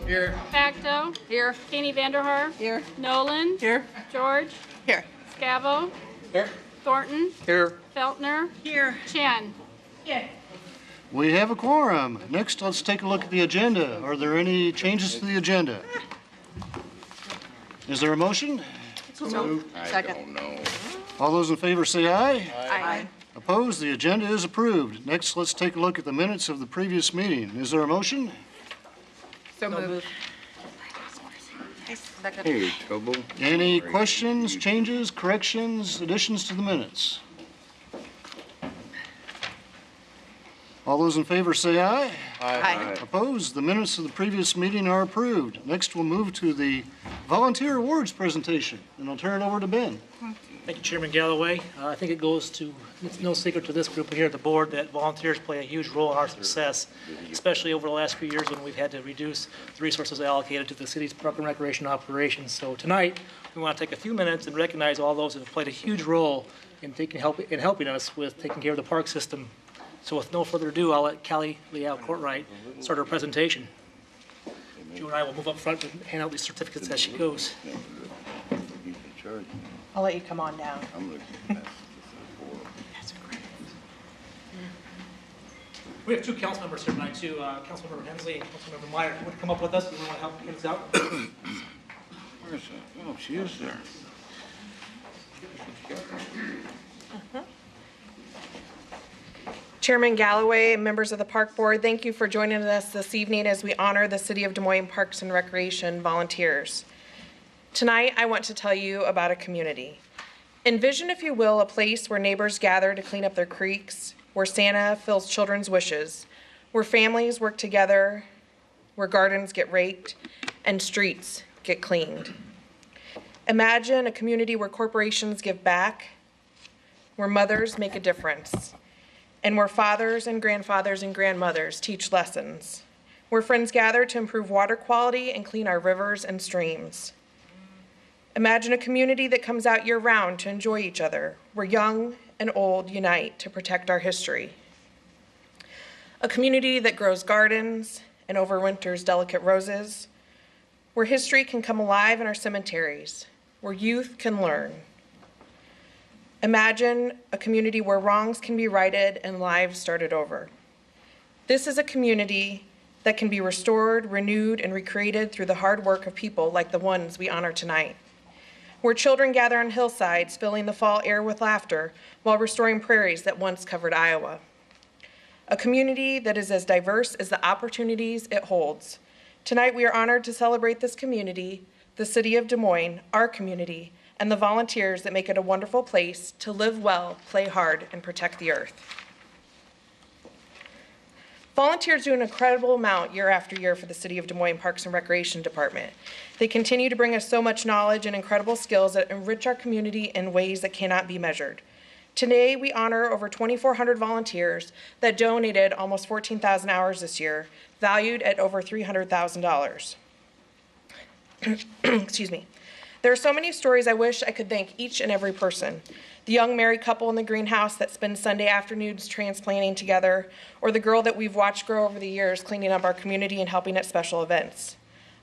Here. Facto. Here. Kenny Vanderhaar. Here. Nolan. Here. George. Here. Scavo. Here. Thornton. Here. Feltner. Here. Chen. We have a quorum. Next, let's take a look at the agenda. Are there any changes to the agenda? Is there a motion? Second. All those in favor say aye. Aye. Opposed? The agenda is approved. Next, let's take a look at the minutes of the previous meeting. Is there a motion? So moved. Hey, Tobo. Any questions, changes, corrections, additions to the minutes? All those in favor say aye. Aye. Opposed? The minutes of the previous meeting are approved. Next, we'll move to the volunteer awards presentation, and I'll turn it over to Ben. Thank you, Chairman Galloway. I think it's no secret to this group here at the board that volunteers play a huge role in our success, especially over the last few years when we've had to reduce the resources allocated to the city's park and recreation operations. So tonight, we want to take a few minutes and recognize all those who have played a huge role in helping us with taking care of the park system. So with no further ado, I'll let Callie Leal Courtright start her presentation. Joe and I will move up front and hand out these certificates as she goes. I'll let you come on down. We have two council members here tonight, too. Councilmember Hensley and Councilmember Meyer. Would you come up with us? Do you want to help kids out? Where's that? Oh, she is there. Chairman Galloway and members of the Park Board, thank you for joining us this evening as we honor the City of Des Moines Parks and Recreation volunteers. Tonight, I want to tell you about a community. Envision, if you will, a place where neighbors gather to clean up their creeks, where Santa fills children's wishes, where families work together, where gardens get raked, and streets get cleaned. Imagine a community where corporations give back, where mothers make a difference, and where fathers and grandmothers teach lessons, where friends gather to improve water quality and clean our rivers and streams. Imagine a community that comes out year-round to enjoy each other, where young and old unite to protect our history. A community that grows gardens and overwinters delicate roses, where history can come alive in our cemeteries, where youth can learn. Imagine a community where wrongs can be righted and lives started over. This is a community that can be restored, renewed, and recreated through the hard work of people like the ones we honor tonight. Where children gather on hillsides, filling the fall air with laughter while restoring prairies that once covered Iowa. A community that is as diverse as the opportunities it holds. Tonight, we are honored to celebrate this community, the City of Des Moines, our community, and the volunteers that make it a wonderful place to live well, play hard, and protect the earth. Volunteers do an incredible amount year after year for the City of Des Moines Parks and Recreation Department. They continue to bring us so much knowledge and incredible skills that enrich our community in ways that cannot be measured. Today, we honor over 2,400 volunteers that donated almost 14,000 hours this year, valued at over $300,000. Excuse me. There are so many stories I wish I could thank each and every person. The young married couple in the greenhouse that spends Sunday afternoons transplanting together, or the girl that we've watched grow over the years cleaning up our community and helping at special events.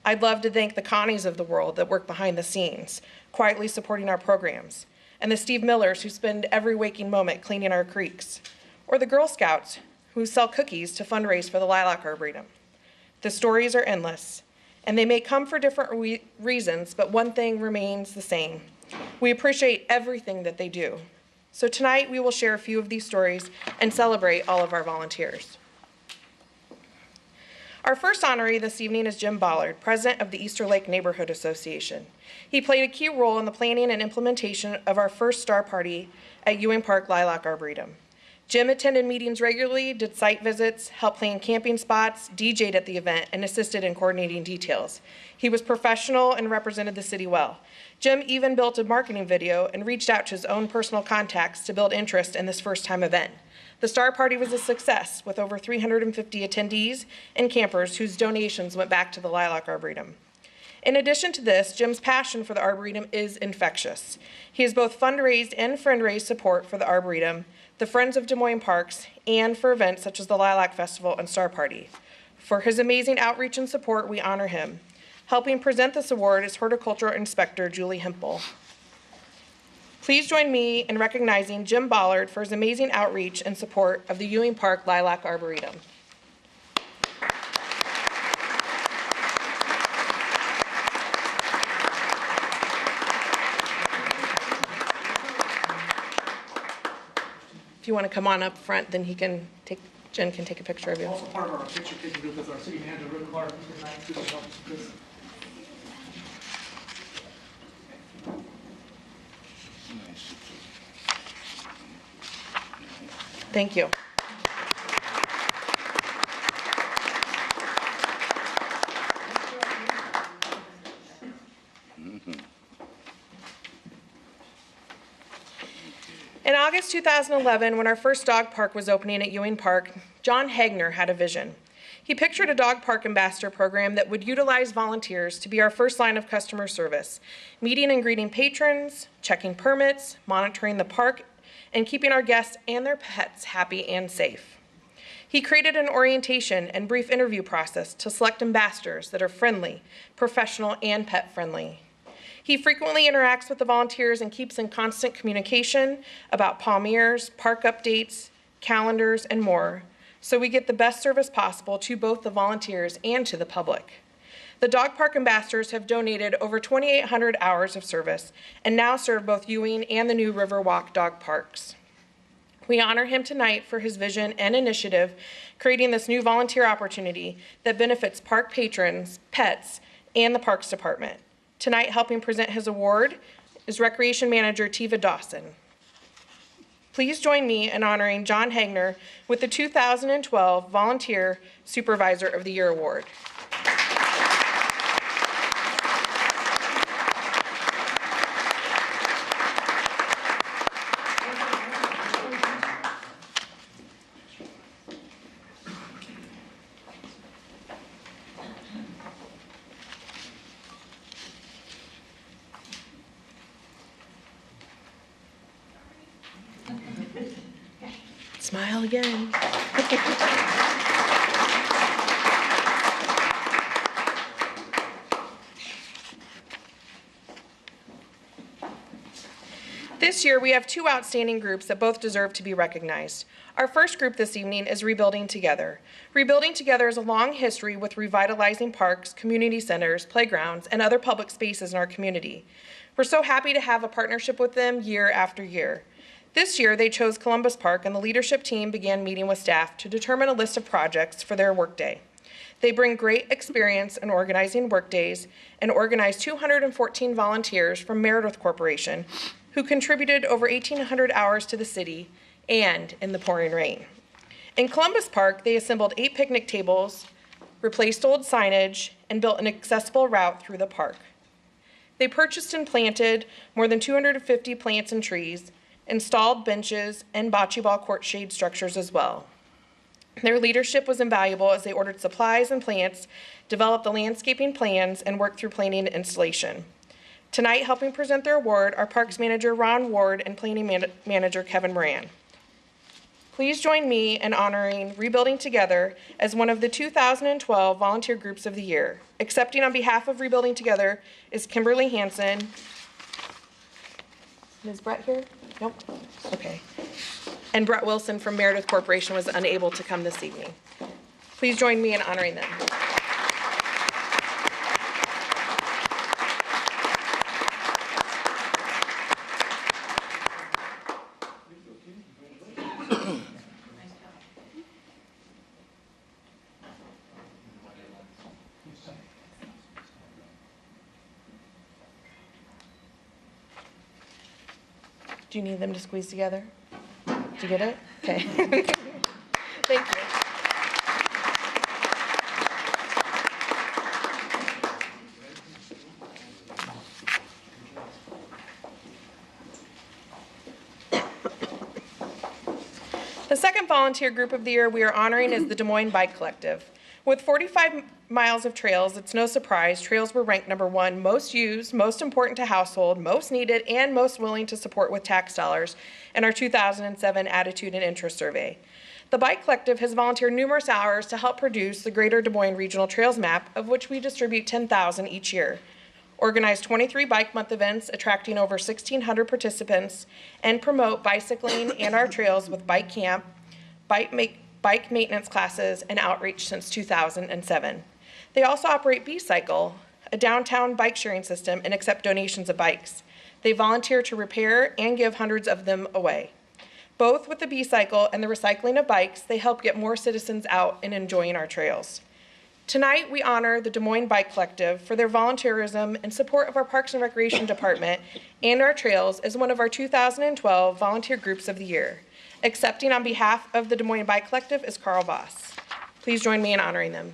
I'd love to thank the Connies of the world that work behind the scenes, quietly supporting our programs, and the Steve Millers who spend every waking moment cleaning our creeks, or the Girl Scouts who sell cookies to fundraise for the Lilac Arboretum. The stories are endless, and they may come for different reasons, but one thing remains the same. We appreciate everything that they do. So tonight we will share a few of these stories and celebrate all of our volunteers. Our first honoree this evening is Jim Bollard, president of the Easter Lake Neighborhood Association. He played a key role in the planning and implementation of our first star party at Ewing Park Lilac Arboretum. Jim attended meetings regularly, did site visits, helped plan camping spots, DJ'd at the event, and assisted in coordinating details. He was professional and represented the city well. Jim even built a marketing video and reached out to his own personal contacts to build interest in this first-time event. The Star Party was a success with over 350 attendees and campers whose donations went back to the Lilac Arboretum. In addition to this, Jim's passion for the Arboretum is infectious. He has both fundraised and friend-raised support for the Arboretum, the Friends of Des Moines Parks, and for events such as the Lilac Festival and Star Party. For his amazing outreach and support, we honor him. Helping present this award is Horticultural Inspector Julie Hempel. Please join me in recognizing Jim Bollard for his amazing outreach and support of the Ewing Park Lilac Arboretum. If you want to come on up front, then Jen can take a picture of you. Also part of our picture taking group is our city manager, Rick Clark, who's tonight, who will help with this. Thank you. In August 2011, when our first dog park was opening at Ewing Park, John Hagner had a vision. He pictured a dog park ambassador program that would utilize volunteers to be our first line of customer service, meeting and greeting patrons, checking permits, monitoring the park, and keeping our guests and their pets happy and safe. He created an orientation and brief interview process to select ambassadors that are friendly, professional, and pet-friendly. He frequently interacts with the volunteers and keeps in constant communication about palmiers, park updates, calendars, and more, so we get the best service possible to both the volunteers and to the public. The dog park ambassadors have donated over 2,800 hours of service and now serve both Ewing and the new Riverwalk dog parks. We honor him tonight for his vision and initiative, creating this new volunteer opportunity that benefits park patrons, pets, and the Parks Department. Tonight, helping present his award is Recreation Manager Tiva Dawson. Please join me in honoring John Hagner with the 2012 Volunteer Supervisor of the Year Award. Smile again. This year, we have two outstanding groups that both deserve to be recognized. Our first group this evening is Rebuilding Together. Rebuilding Together is a long history with revitalizing parks, community centers, playgrounds, and other public spaces in our community. We're so happy to have a partnership with them year after year. This year, they chose Columbus Park, and the leadership team began meeting with staff to determine a list of projects for their workday. They bring great experience in organizing workdays and organized 214 volunteers from Meredith Corporation, who contributed over 1,800 hours to the city and in the pouring rain. In Columbus Park, they assembled 8 picnic tables, replaced old signage, and built an accessible route through the park. They purchased and planted more than 250 plants and trees, installed benches and bocce ball court shade structures as well. Their leadership was invaluable as they ordered supplies and plants, developed the landscaping plans, and worked through planning and installation. Tonight, helping present their award are Parks Manager Ron Ward and Planning Manager Kevin Moran. Please join me in honoring Rebuilding Together as one of the 2012 Volunteer Groups of the Year. Accepting on behalf of Rebuilding Together is Kimberly Hansen. Is Brett here? Nope. Okay. And Brett Wilson from Meredith Corporation was unable to come this evening. Please join me in honoring them. Do you need them to squeeze together? Do you get it? Okay. Thank you. The second volunteer group of the year we are honoring is the Des Moines Bike Collective. With 45 miles of trails, it's no surprise trails were ranked #1 most used, most important to household, most needed, and most willing to support with tax dollars in our 2007 Attitude and Interest Survey. The Bike Collective has volunteered numerous hours to help produce the Greater Des Moines Regional Trails Map, of which we distribute 10,000 each year, organize 23 Bike Month events attracting over 1,600 participants, and promote bicycling and our trails with bike camp, bike maintenance classes, and outreach since 2007. They also operate B-Cycle, a downtown bike sharing system, and accept donations of bikes. They volunteer to repair and give hundreds of them away. Both with the B-Cycle and the recycling of bikes, they help get more citizens out and enjoying our trails. Tonight, we honor the Des Moines Bike Collective for their volunteerism and support of our Parks and Recreation Department and our trails as one of our 2012 Volunteer Groups of the Year. Accepting on behalf of the Des Moines Bike Collective is Carl Voss. Please join me in honoring them.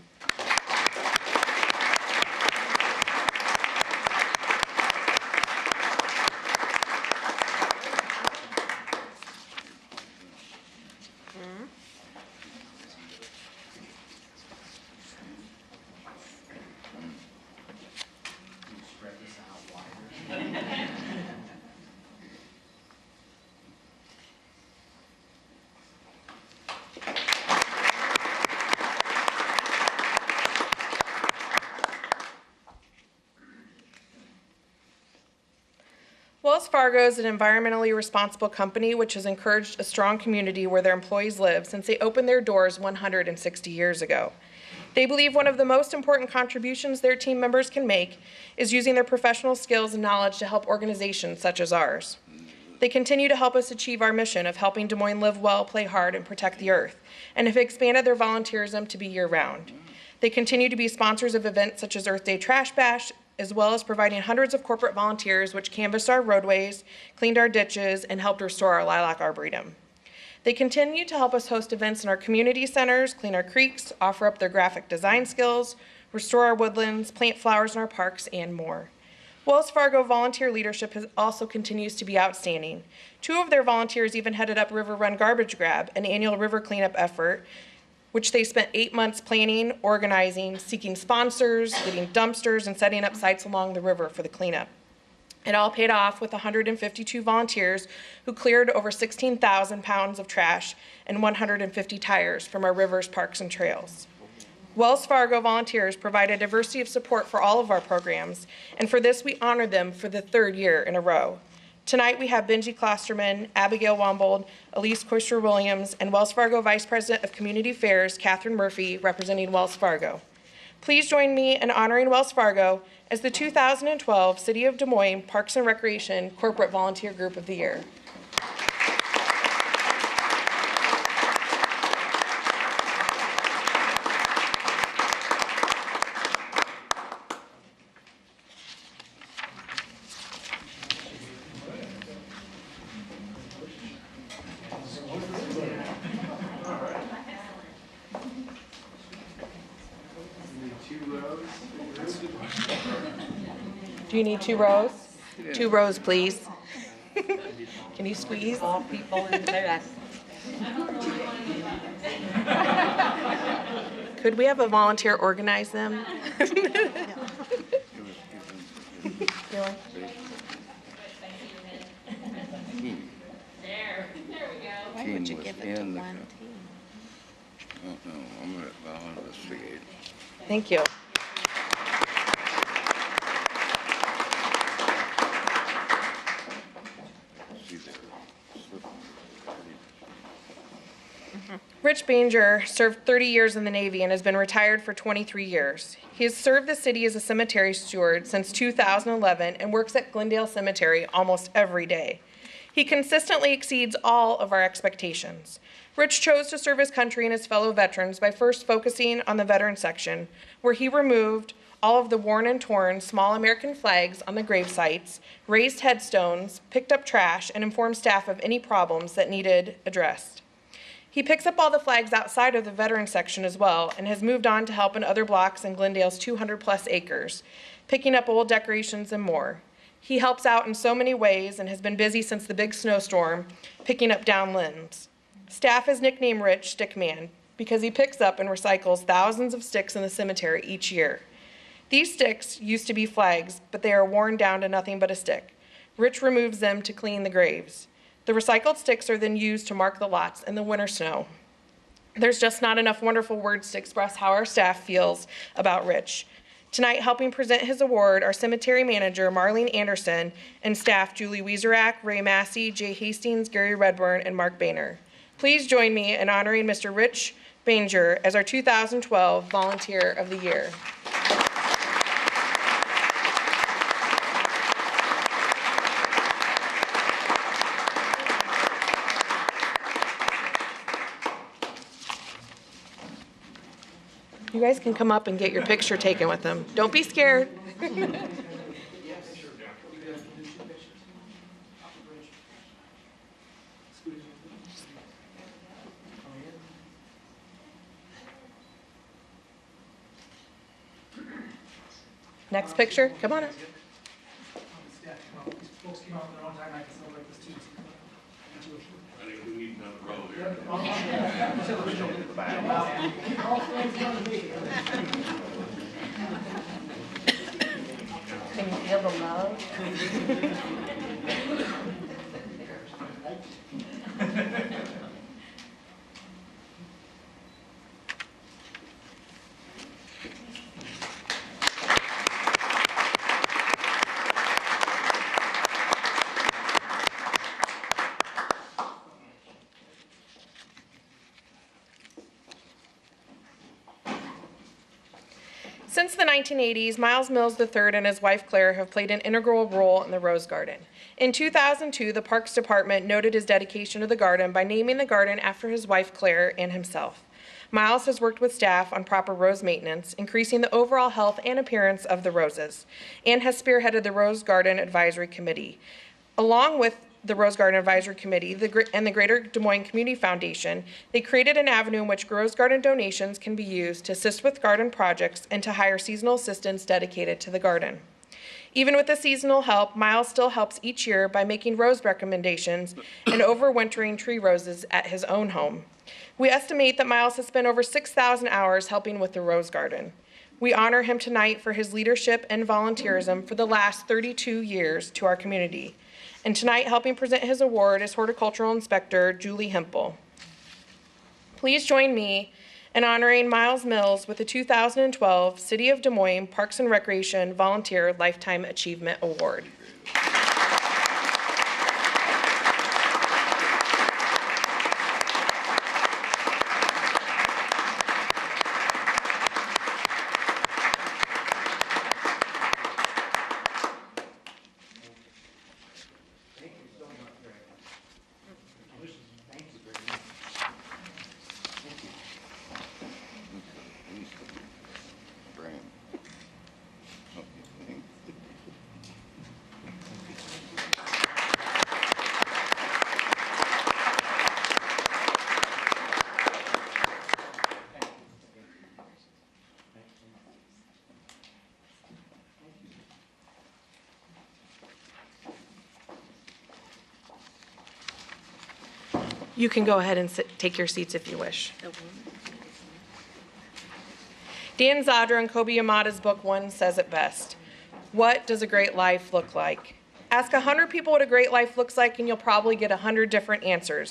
Wells Fargo is an environmentally responsible company which has encouraged a strong community where their employees live since they opened their doors 160 years ago. They believe one of the most important contributions their team members can make is using their professional skills and knowledge to help organizations such as ours. They continue to help us achieve our mission of helping Des Moines live well, play hard, and protect the earth, and have expanded their volunteerism to be year-round. They continue to be sponsors of events such as Earth Day Trash Bash, as well as providing hundreds of corporate volunteers which canvassed our roadways, cleaned our ditches, and helped restore our lilac arboretum. They continue to help us host events in our community centers, clean our creeks, offer up their graphic design skills, restore our woodlands, plant flowers in our parks, and more. Wells Fargo volunteer leadership also continues to be outstanding. 2 of their volunteers even headed up River Run Garbage Grab, an annual river cleanup effort, which they spent 8 months planning, organizing, seeking sponsors, getting dumpsters, and setting up sites along the river for the cleanup. It all paid off with 152 volunteers who cleared over 16,000 pounds of trash and 150 tires from our rivers, parks, and trails. Wells Fargo volunteers provide a diversity of support for all of our programs, and for this we honor them for the 3rd year in a row. Tonight we have Benji Klosterman, Abigail Wombold, Elise Koister-Williams, and Wells Fargo Vice President of Community Affairs, Catherine Murphy, representing Wells Fargo. Please join me in honoring Wells Fargo as the 2012 City of Des Moines Parks and Recreation Corporate Volunteer Group of the Year. Do you need 2 rows? 2 rows, please. Can you squeeze? All people in there. Could we have a volunteer organize them? Why would you give it to one team? I don't know. I'll investigate. Thank you. Rich Banger served 30 years in the Navy and has been retired for 23 years. He has served the city as a cemetery steward since 2011 and works at Glendale Cemetery almost every day. He consistently exceeds all of our expectations. Rich chose to serve his country and his fellow veterans by first focusing on the veteran section, where he removed all of the worn and torn small American flags on the grave sites, raised headstones, picked up trash, and informed staff of any problems that needed addressed. He picks up all the flags outside of the veteran section as well and has moved on to help in other blocks in Glendale's 200-plus acres, picking up old decorations and more. He helps out in so many ways and has been busy since the big snowstorm, picking up down limbs. Staff has nicknamed Rich Stickman because he picks up and recycles thousands of sticks in the cemetery each year. These sticks used to be flags, but they are worn down to nothing but a stick. Rich removes them to clean the graves. The recycled sticks are then used to mark the lots in the winter snow. There's just not enough wonderful words to express how our staff feels about Rich. Tonight, helping present his award are cemetery manager Marlene Anderson and staff Julie Wieserak, Ray Massey, Jay Hastings, Gary Redburn, and Mark Boehner. Please join me in honoring Mr. Rich Banger as our 2012 Volunteer of the Year. You guys can come up and get your picture taken with him. Don't be scared. Next picture, come on up. Folks came out on their own time, I can celebrate this too. I think we need another row here. Can you feel the love? Since the 1980s, Miles Mills III and his wife Claire have played an integral role in the Rose Garden. In 2002, the Parks Department noted his dedication to the garden by naming the garden after his wife Claire and himself. Miles has worked with staff on proper rose maintenance, increasing the overall health and appearance of the roses, and has spearheaded the Rose Garden Advisory Committee. Along with the Rose Garden Advisory Committee and the Greater Des Moines Community Foundation, they created an avenue in which Rose Garden donations can be used to assist with garden projects and to hire seasonal assistants dedicated to the garden. Even with the seasonal help, Miles still helps each year by making rose recommendations and overwintering tree roses at his own home. We estimate that Miles has spent over 6,000 hours helping with the Rose Garden. We honor him tonight for his leadership and volunteerism for the last 32 years to our community. And tonight, helping present his award is Horticultural Inspector Julie Hempel. Please join me in honoring Miles Mills with the 2012 City of Des Moines Parks and Recreation Volunteer Lifetime Achievement Award. Brand. Okay. You can go ahead and take your seats if you wish. Dan Zadra in Kobe Yamada's book, One, says it best. What does a great life look like? Ask 100 people what a great life looks like and you'll probably get 100 different answers.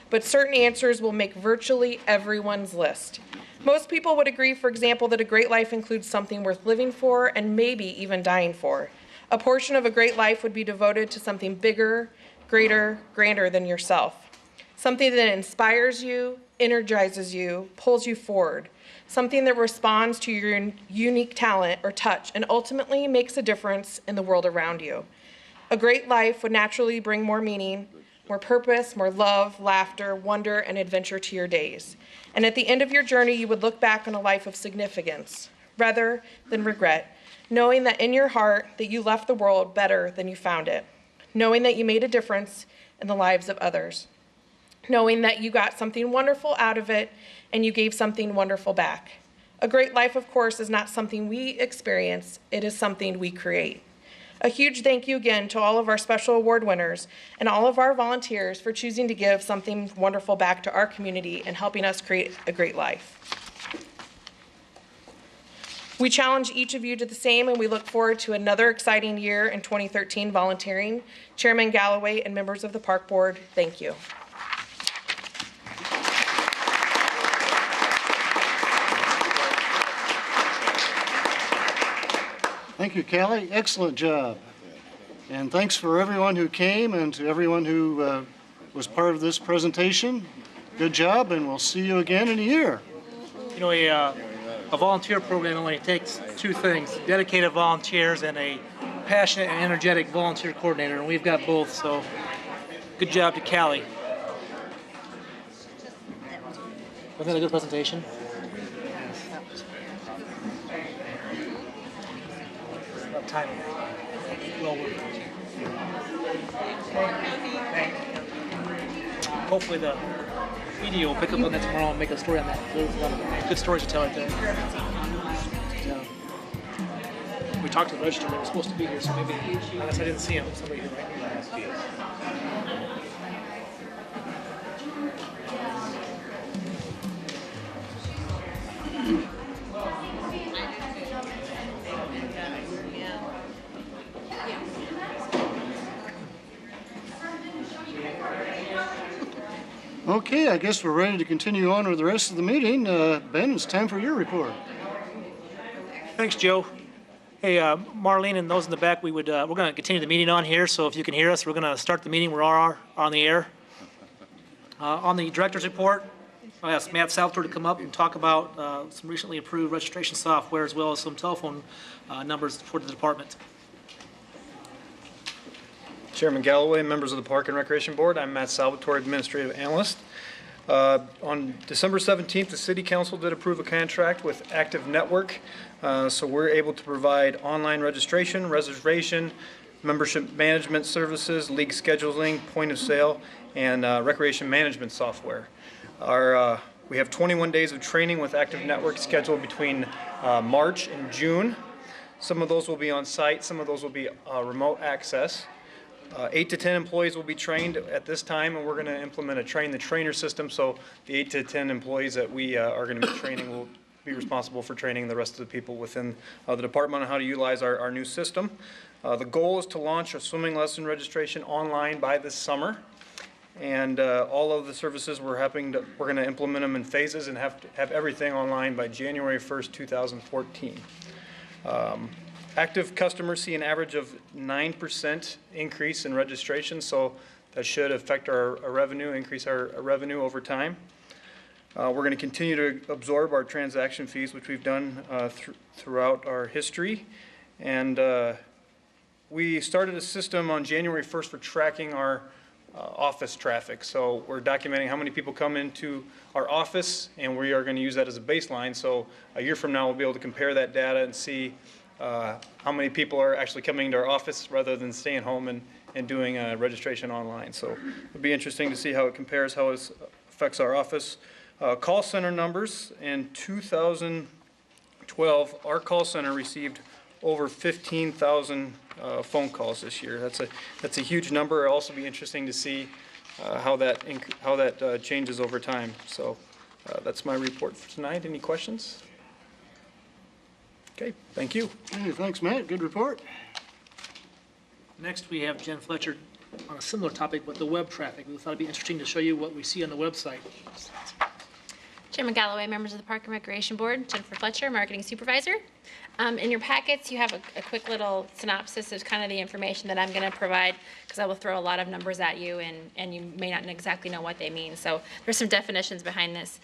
But certain answers will make virtually everyone's list. Most people would agree, for example, that a great life includes something worth living for and maybe even dying for. A portion of a great life would be devoted to something bigger, greater, grander than yourself. Something that inspires you, energizes you, pulls you forward. Something that responds to your unique talent or touch and ultimately makes a difference in the world around you. A great life would naturally bring more meaning, more purpose, more love, laughter, wonder, and adventure to your days. And at the end of your journey, you would look back on a life of significance, rather than regret, knowing that in your heart that you left the world better than you found it, knowing that you made a difference in the lives of others, knowing that you got something wonderful out of it and you gave something wonderful back. A great life, of course, is not something we experience, it is something we create. A huge thank you again to all of our special award winners and all of our volunteers for choosing to give something wonderful back to our community and helping us create a great life. We challenge each of you to the same, and we look forward to another exciting year in 2013 volunteering. Chairman Galloway and members of the Park Board, thank you. Thank you, Callie. Excellent job. And thanks for everyone who came and to everyone who was part of this presentation. Good job, and we'll see you again in a year. You know, a volunteer program only takes two things: dedicated volunteers and a passionate and energetic volunteer coordinator, and we've got both. So, good job to Callie. Wasn't that a good presentation? About time. Well worth it. Hopefully the video will pick up on that tomorrow and make a story on that. There's a lot of good stories to tell right there. Yeah. We talked to the register. They were supposed to be here, so maybe, unless I didn't see him, somebody here, right? Okay, I guess we're ready to continue on with the rest of the meeting. Ben, it's time for your report. Thanks, Joe. Hey, Marlene and those in the back, we're going to continue the meeting on here. So if you can hear us, we're going to start the meeting. We are on the air. On the director's report, I asked Matt Salvatore to come up and talk about some recently approved registration software as well as some telephone numbers for the department. Chairman Galloway, members of the Park and Recreation Board, I'm Matt Salvatore, Administrative Analyst. On December 17th, the City Council did approve a contract with Active Network, so we're able to provide online registration, reservation, membership management services, league scheduling, point of sale, and recreation management software. We have 21 days of training with Active Network scheduled between March and June. Some of those will be on site, some of those will be remote access. 8 to 10 employees will be trained at this time, and we're going to implement a train-the-trainer system, so the 8 to 10 employees that we are going to be training will be responsible for training the rest of the people within the department on how to utilize our new system. The goal is to launch a swimming lesson registration online by this summer, and all of the services we're going to implement them in phases and have everything online by January 1st, 2014. Active customers see an average of 9% increase in registration, so that should affect our revenue, increase our revenue over time. We're going to continue to absorb our transaction fees, which we've done throughout our history. And we started a system on January 1st for tracking our office traffic. So we're documenting how many people come into our office, and we are going to use that as a baseline. So a year from now, we'll be able to compare that data and see how many people are actually coming to our office rather than staying home and doing registration online. So it'll be interesting to see how it compares, how it affects our office. Call center numbers. In 2012, our call center received over 15,000 phone calls this year. That's a huge number. It'll also be interesting to see how that changes over time. So that's my report for tonight. Any questions? Okay, thank you. Hey, thanks, Matt. Good report. Next, we have Jen Fletcher on a similar topic, but the web traffic. We thought it'd be interesting to show you what we see on the website. Chairman Galloway, members of the Park and Recreation Board, Jennifer Fletcher, Marketing Supervisor. In your packets, you have a quick little synopsis of kind of the information that I'm going to provide, because I will throw a lot of numbers at you, and you may not exactly know what they mean. So there's some definitions behind this.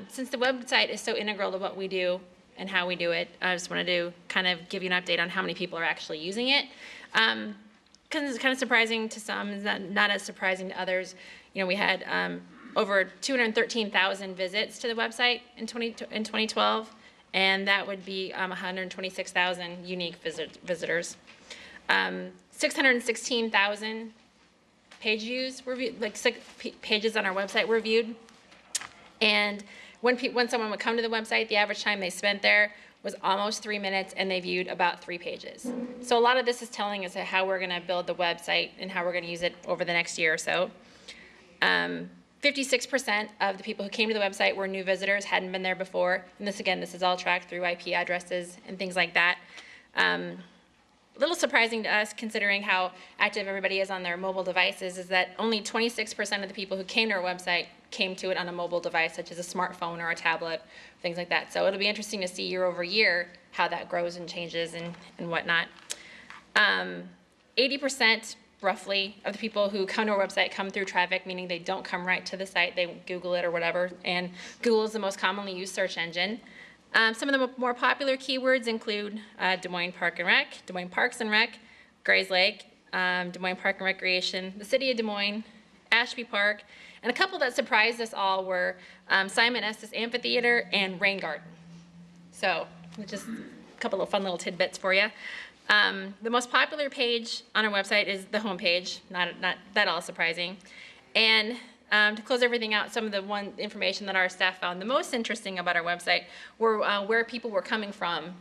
Since the website is so integral to what we do and how we do it, I just wanted to kind of give you an update on how many people are actually using it. Because it's kind of surprising to some, it's not as surprising to others. You know, we had over 213,000 visits to the website in 2012, and that would be 126,000 unique visitors. 616,000 page views were viewed, like pages on our website were viewed. And when someone would come to the website, the average time they spent there was almost 3 minutes, and they viewed about 3 pages. So a lot of this is telling us how we're going to build the website and how we're going to use it over the next year or so. 56% of the people who came to the website were new visitors, hadn't been there before. And this is all tracked through IP addresses and things like that. a little surprising to us considering how active everybody is on their mobile devices is that only 26% of the people who came to our website came to it on a mobile device, such as a smartphone or a tablet, things like that. So it'll be interesting to see year over year how that grows and changes and whatnot. 80% roughly of the people who come to our website come through traffic, meaning they don't come right to the site, they Google it or whatever, and Google is the most commonly used search engine. Some of the more popular keywords include Des Moines Park and Rec, Des Moines Parks and Rec, Grays Lake, Des Moines Park and Recreation, the City of Des Moines, Ashby Park, and a couple that surprised us all were Simon Estes Amphitheater and Rain Garden. So just a couple of fun little tidbits for you. The most popular page on our website is the home page, not that all surprising. And to close everything out, some of the information that our staff found the most interesting about our website were where people were coming from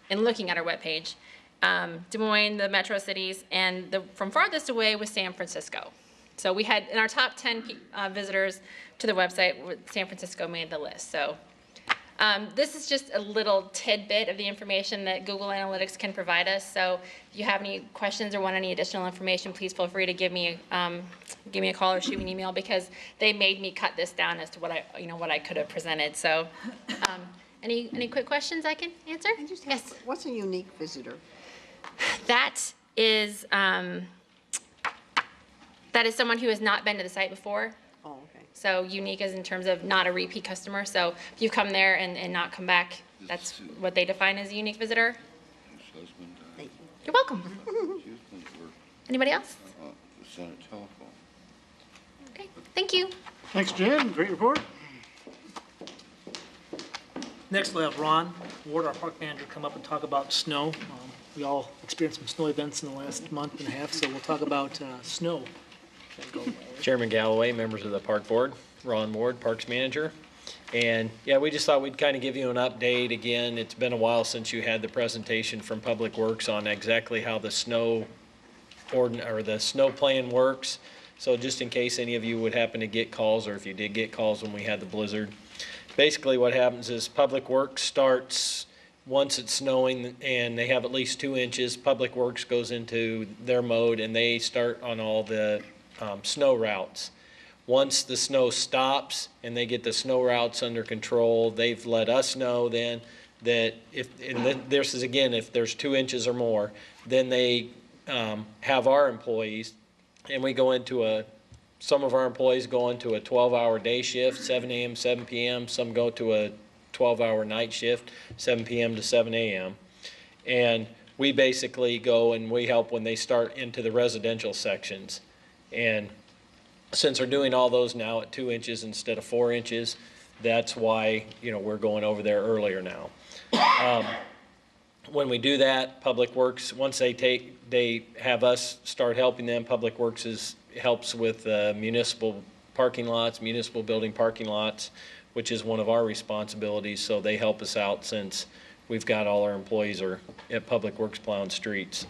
and looking at our webpage. Des Moines, the metro cities, and from farthest away was San Francisco. So we had, in our top 10 visitors to the website, San Francisco made the list. So this is just a little tidbit of the information that Google Analytics can provide us. So if you have any questions or want any additional information, please feel free to give me a call or shoot me an email, because they made me cut this down as to what I could have presented. So any quick questions I can answer? Yes. What's a unique visitor? That is someone who has not been to the site before. Oh, okay. So unique is in terms of not a repeat customer. So if you've come there and not come back, that's what they define as a unique visitor. Thank you. You're welcome. Anybody else? The Senate telephone. Okay, thank you. Thanks, Jen. Great report. Next, we'll have Ron Ward, our park manager, come up and talk about snow. We all experienced some snow events in the last month and a half, so we'll talk about snow. Chairman Galloway, members of the Park Board, Ron Ward, Parks Manager. And yeah, we just thought we'd kind of give you an update. Again, it's been a while since you had the presentation from Public Works on exactly how the snow the snow plan works. So just in case any of you would happen to get calls, or if you did get calls when we had the blizzard, basically what happens is Public Works starts once it's snowing and they have at least 2 inches. Public Works goes into their mode and they start on all the snow routes. Once the snow stops and they get the snow routes under control, they've let us know then that this is again, if there's 2 inches or more, then they have our employees, and we go into some of our employees go into a 12-hour day shift, 7 a.m., 7 p.m. Some go to a 12-hour night shift, 7 p.m. to 7 a.m. And we basically go and we help when they start into the residential sections. And since they're doing all those now at 2 inches instead of 4 inches, that's why we're going over there earlier now. When we do that, Public Works, once they have us start helping them, Public Works helps with municipal parking lots, municipal building parking lots, which is one of our responsibilities. So they help us out since we've got all our employees are at Public Works plowing streets.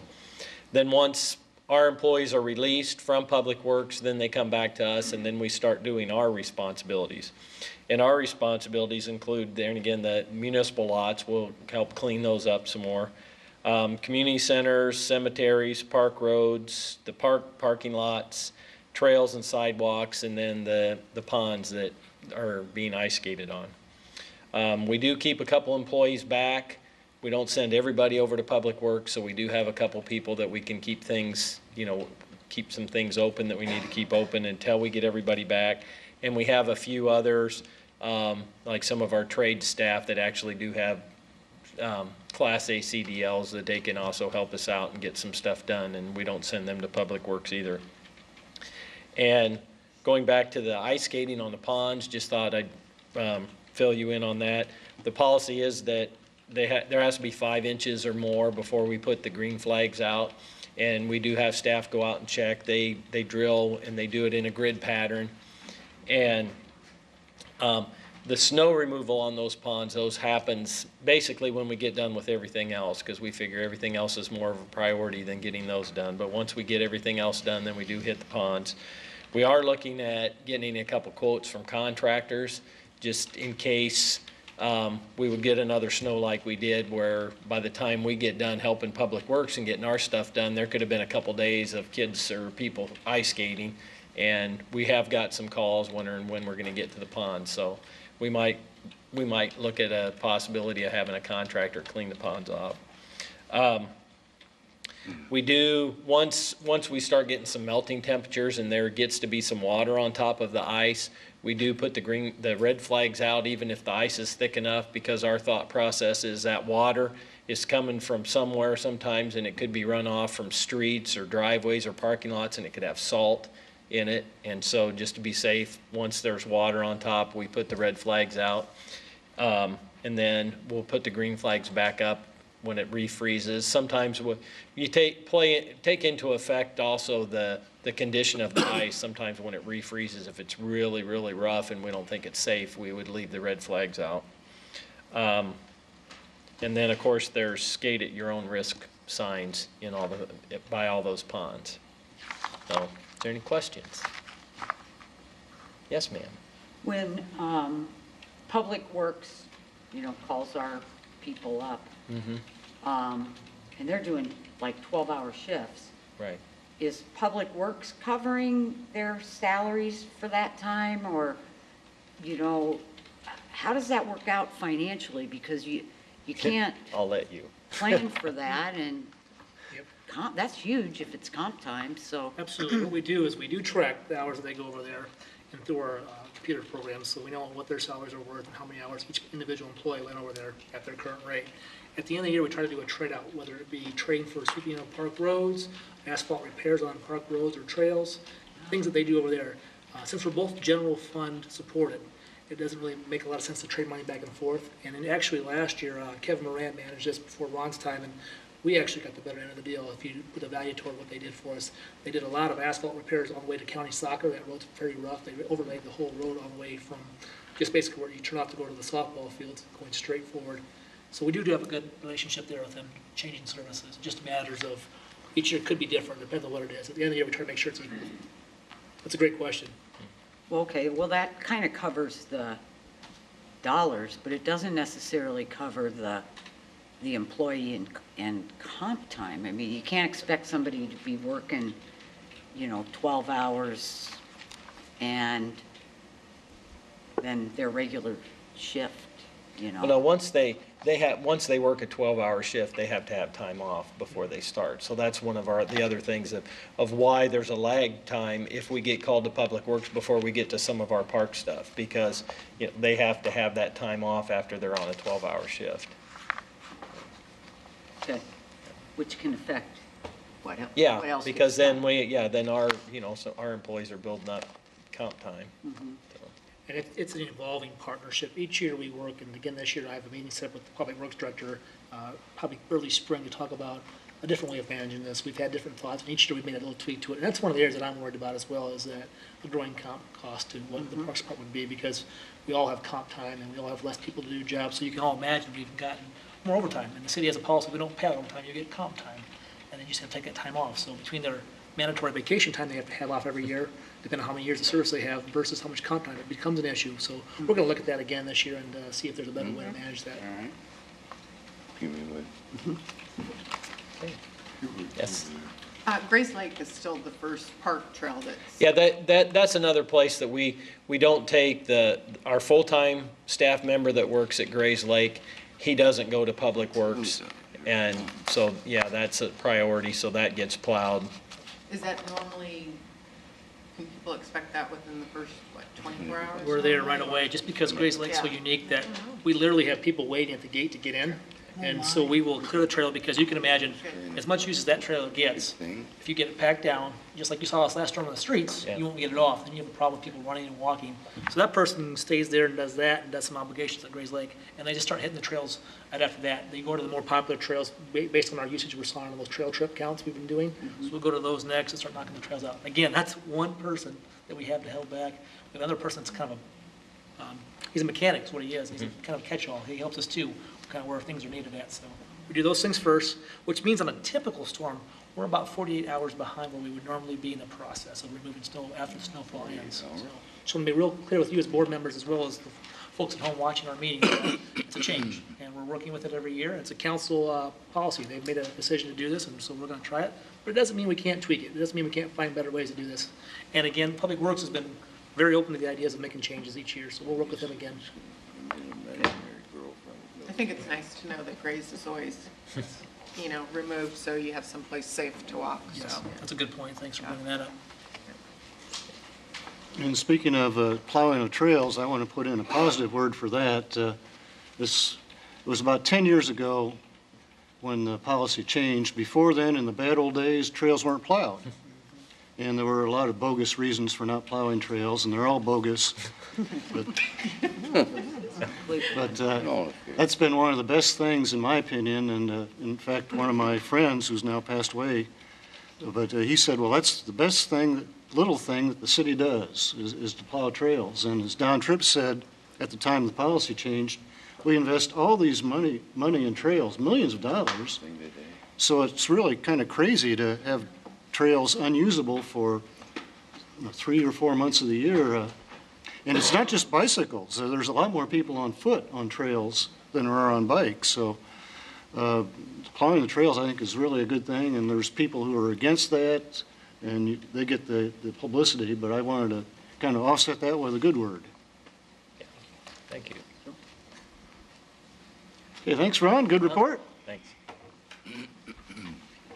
Then once our employees are released from Public Works, then they come back to us, and then we start doing our responsibilities. And our responsibilities include, there and again, the municipal lots. We'll help clean those up some more. Community centers, cemeteries, park roads, the parking lots, trails and sidewalks, and then the ponds that are being ice skated on. We do keep a couple employees back. We don't send everybody over to Public Works, so we do have a couple people that we can keep things, keep some things open that we need to keep open until we get everybody back. And we have a few others, like some of our trade staff that actually do have Class A CDLs that they can also help us out and get some stuff done, and we don't send them to Public Works either. And going back to the ice skating on the ponds, just thought I'd fill you in on that. The policy is that there has to be 5 inches or more before we put the green flags out, and we do have staff go out and check. They drill and they do it in a grid pattern. And the snow removal on those ponds, those happens basically when we get done with everything else, because we figure everything else is more of a priority than getting those done. But once we get everything else done, then we do hit the ponds. We are looking at getting a couple quotes from contractors, just in case we would get another snow like we did, where by the time we get done helping Public Works and getting our stuff done, there could have been a couple days of kids or people ice skating. And we have got some calls wondering when we're gonna get to the pond. So we might look at a possibility of having a contractor clean the ponds off. We do, once we start getting some melting temperatures and there gets to be some water on top of the ice, we do put the red flags out even if the ice is thick enough, because our thought process is that water is coming from somewhere sometimes, and it could be run off from streets or driveways or parking lots, and it could have salt in it. And so just to be safe, once there's water on top, we put the red flags out. And then we'll put the green flags back up when it refreezes. Sometimes you take into effect also the condition of the ice. Sometimes when it refreezes, if it's really, really rough and we don't think it's safe, we would leave the red flags out. And then, of course, there's skate at your own risk signs in by all those ponds. So, is there any questions? Yes, ma'am. When Public Works, calls our people up, and they're doing like 12-hour shifts. Right. Is Public Works covering their salaries for that time, or, how does that work out financially? Because you can't I'll let you. plan for that, and that's huge if it's comp time, so. Absolutely. What we do is we do track the hours that they go over there and through our computer programs, so we know what their salaries are worth and how many hours each individual employee went over there at their current rate. At the end of the year, we try to do a trade-out, whether it be trading for sweeping of park roads, asphalt repairs on park roads or trails, things that they do over there. Since we're both general fund supported, it doesn't really make a lot of sense to trade money back and forth. And then actually last year, Kevin Moran managed this before Ron's time, and we actually got the better end of the deal if you put a value toward what they did for us. They did a lot of asphalt repairs on the way to county soccer. That road's very rough. They overlaid the whole road all the way from just basically where you turn off to go to the softball fields, going straight forward. So we do have a good relationship there with them, changing services. Just matters of each year could be different, depends on what it is. At the end of the year, we try to make sure it's equal. That's a great question. Well, okay, well, that kind of covers the dollars, but it doesn't necessarily cover the employee and comp time. I mean, you can't expect somebody to be working, 12 hours and then their regular shift, Well, no, once they work a 12-hour shift, they have to have time off before they start. So that's one of the other things of why there's a lag time if we get called to Public Works before we get to some of our park stuff, because they have to have that time off after they're on a 12-hour shift. Okay, which can affect what else? Yeah, what else because gets then done. so our employees are building up comp time. So. And it's an evolving partnership. Each year we work, and again this year I have a meeting set up with the Public Works Director, probably early spring, to talk about a different way of managing this. We've had different thoughts, and each year we've made a little tweak to it. And that's one of the areas that I'm worried about as well, is that the growing comp cost to what the Parks Department would be, because we all have comp time and we all have less people to do jobs. So you can all imagine we've gotten more overtime. And the city has a policy, we don't pay out overtime, you get comp time. And then you just have to take that time off. So between their mandatory vacation time they have to have off every year, depending on how many years of service they have versus how much comp time, it becomes an issue. So we're going to look at that again this year and see if there's a better way to manage that. All right. Give me one. Yes. Grace Lake is still the first park trail that's. Yeah, that's another place that we don't take our full-time staff member that works at Grays Lake. He doesn't go to Public Works, and so that's a priority. So that gets plowed. Is that normally, can people expect that within the first, 24 hours? We're there right away, just because Grays Lake's so unique that we literally have people waiting at the gate to get in. And so we will clear the trail, because you can imagine, as much use as that trailer gets, if you get it packed down, just like you saw us last storm on the streets, you won't get it off, and you have a problem with people running and walking. So that person stays there and does that, and does some obligations at Grays Lake, and they just start hitting the trails right after that. They go to the more popular trails based on our usage we're seeing on those trail trip counts we've been doing. So we'll go to those next and start knocking the trails out. Again, that's one person that we have to hold back. We have another person that's kind of he's a mechanic is what he is. He's a kind of catch-all. He helps us too, kind of where things are needed at. So we do those things first, which means on a typical storm, we're about 48 hours behind where we would normally be in the process of removing snow after the snowfall ends. So I'm going to be real clear with you as board members as well as the folks at home watching our meeting, it's a change, and we're working with it every year. It's a council policy. They've made a decision to do this, and so we're going to try it. But it doesn't mean we can't tweak it. It doesn't mean we can't find better ways to do this. And again, Public Works has been very open to the ideas of making changes each year, so we'll work with them again. I think it's nice to know that Grays is always, removed, so you have someplace safe to walk, so. Yes, that's a good point. Thanks for bringing that up. And speaking of plowing of trails, I want to put in a positive word for that. It was about 10 years ago when the policy changed. Before then, in the bad old days, trails weren't plowed. And there were a lot of bogus reasons for not plowing trails, and they're all bogus. But that's been one of the best things, in my opinion. And in fact, one of my friends, who's now passed away, but he said, well, that's the best thing, little thing that the city does, is to plow trails. And as Don Tripp said at the time the policy changed, we invest all these money in trails, millions of dollars. So it's really kind of crazy to have trails unusable for 3 or 4 months of the year. And it's not just bicycles. There's a lot more people on foot on trails than there are on bikes. So plowing the trails, I think, is really a good thing. And there's people who are against that, and they get the publicity. But I wanted to kind of offset that with a good word. Thank you. Okay, thanks, Ron. Good report. Thanks.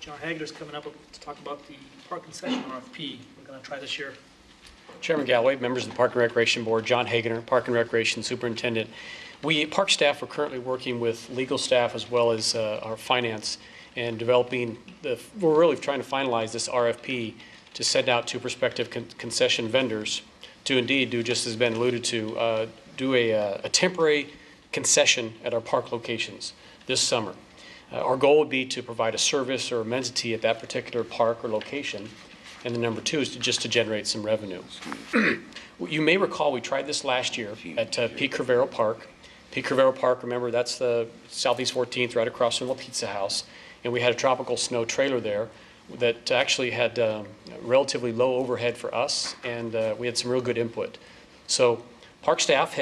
John Hagler's coming up to talk about the park concession RFP we're going to try this year. Chairman Galloway, members of the Park and Recreation Board, John Hagener, Park and Recreation Superintendent. We, park staff, are currently working with legal staff as well as our finance and developing we're really trying to finalize this RFP to send out to prospective concession vendors to indeed do, just as been alluded to, do a temporary concession at our park locations this summer. Our goal would be to provide a service or amenity at that particular park or location. And the number two is just to generate some revenue. You may recall we tried this last year at Pete Crivero Park. Pete Crivero Park, remember, that's the Southeast 14th right across from the Pizza House. And we had a tropical snow trailer there that actually had relatively low overhead for us, and we had some real good input. So park staff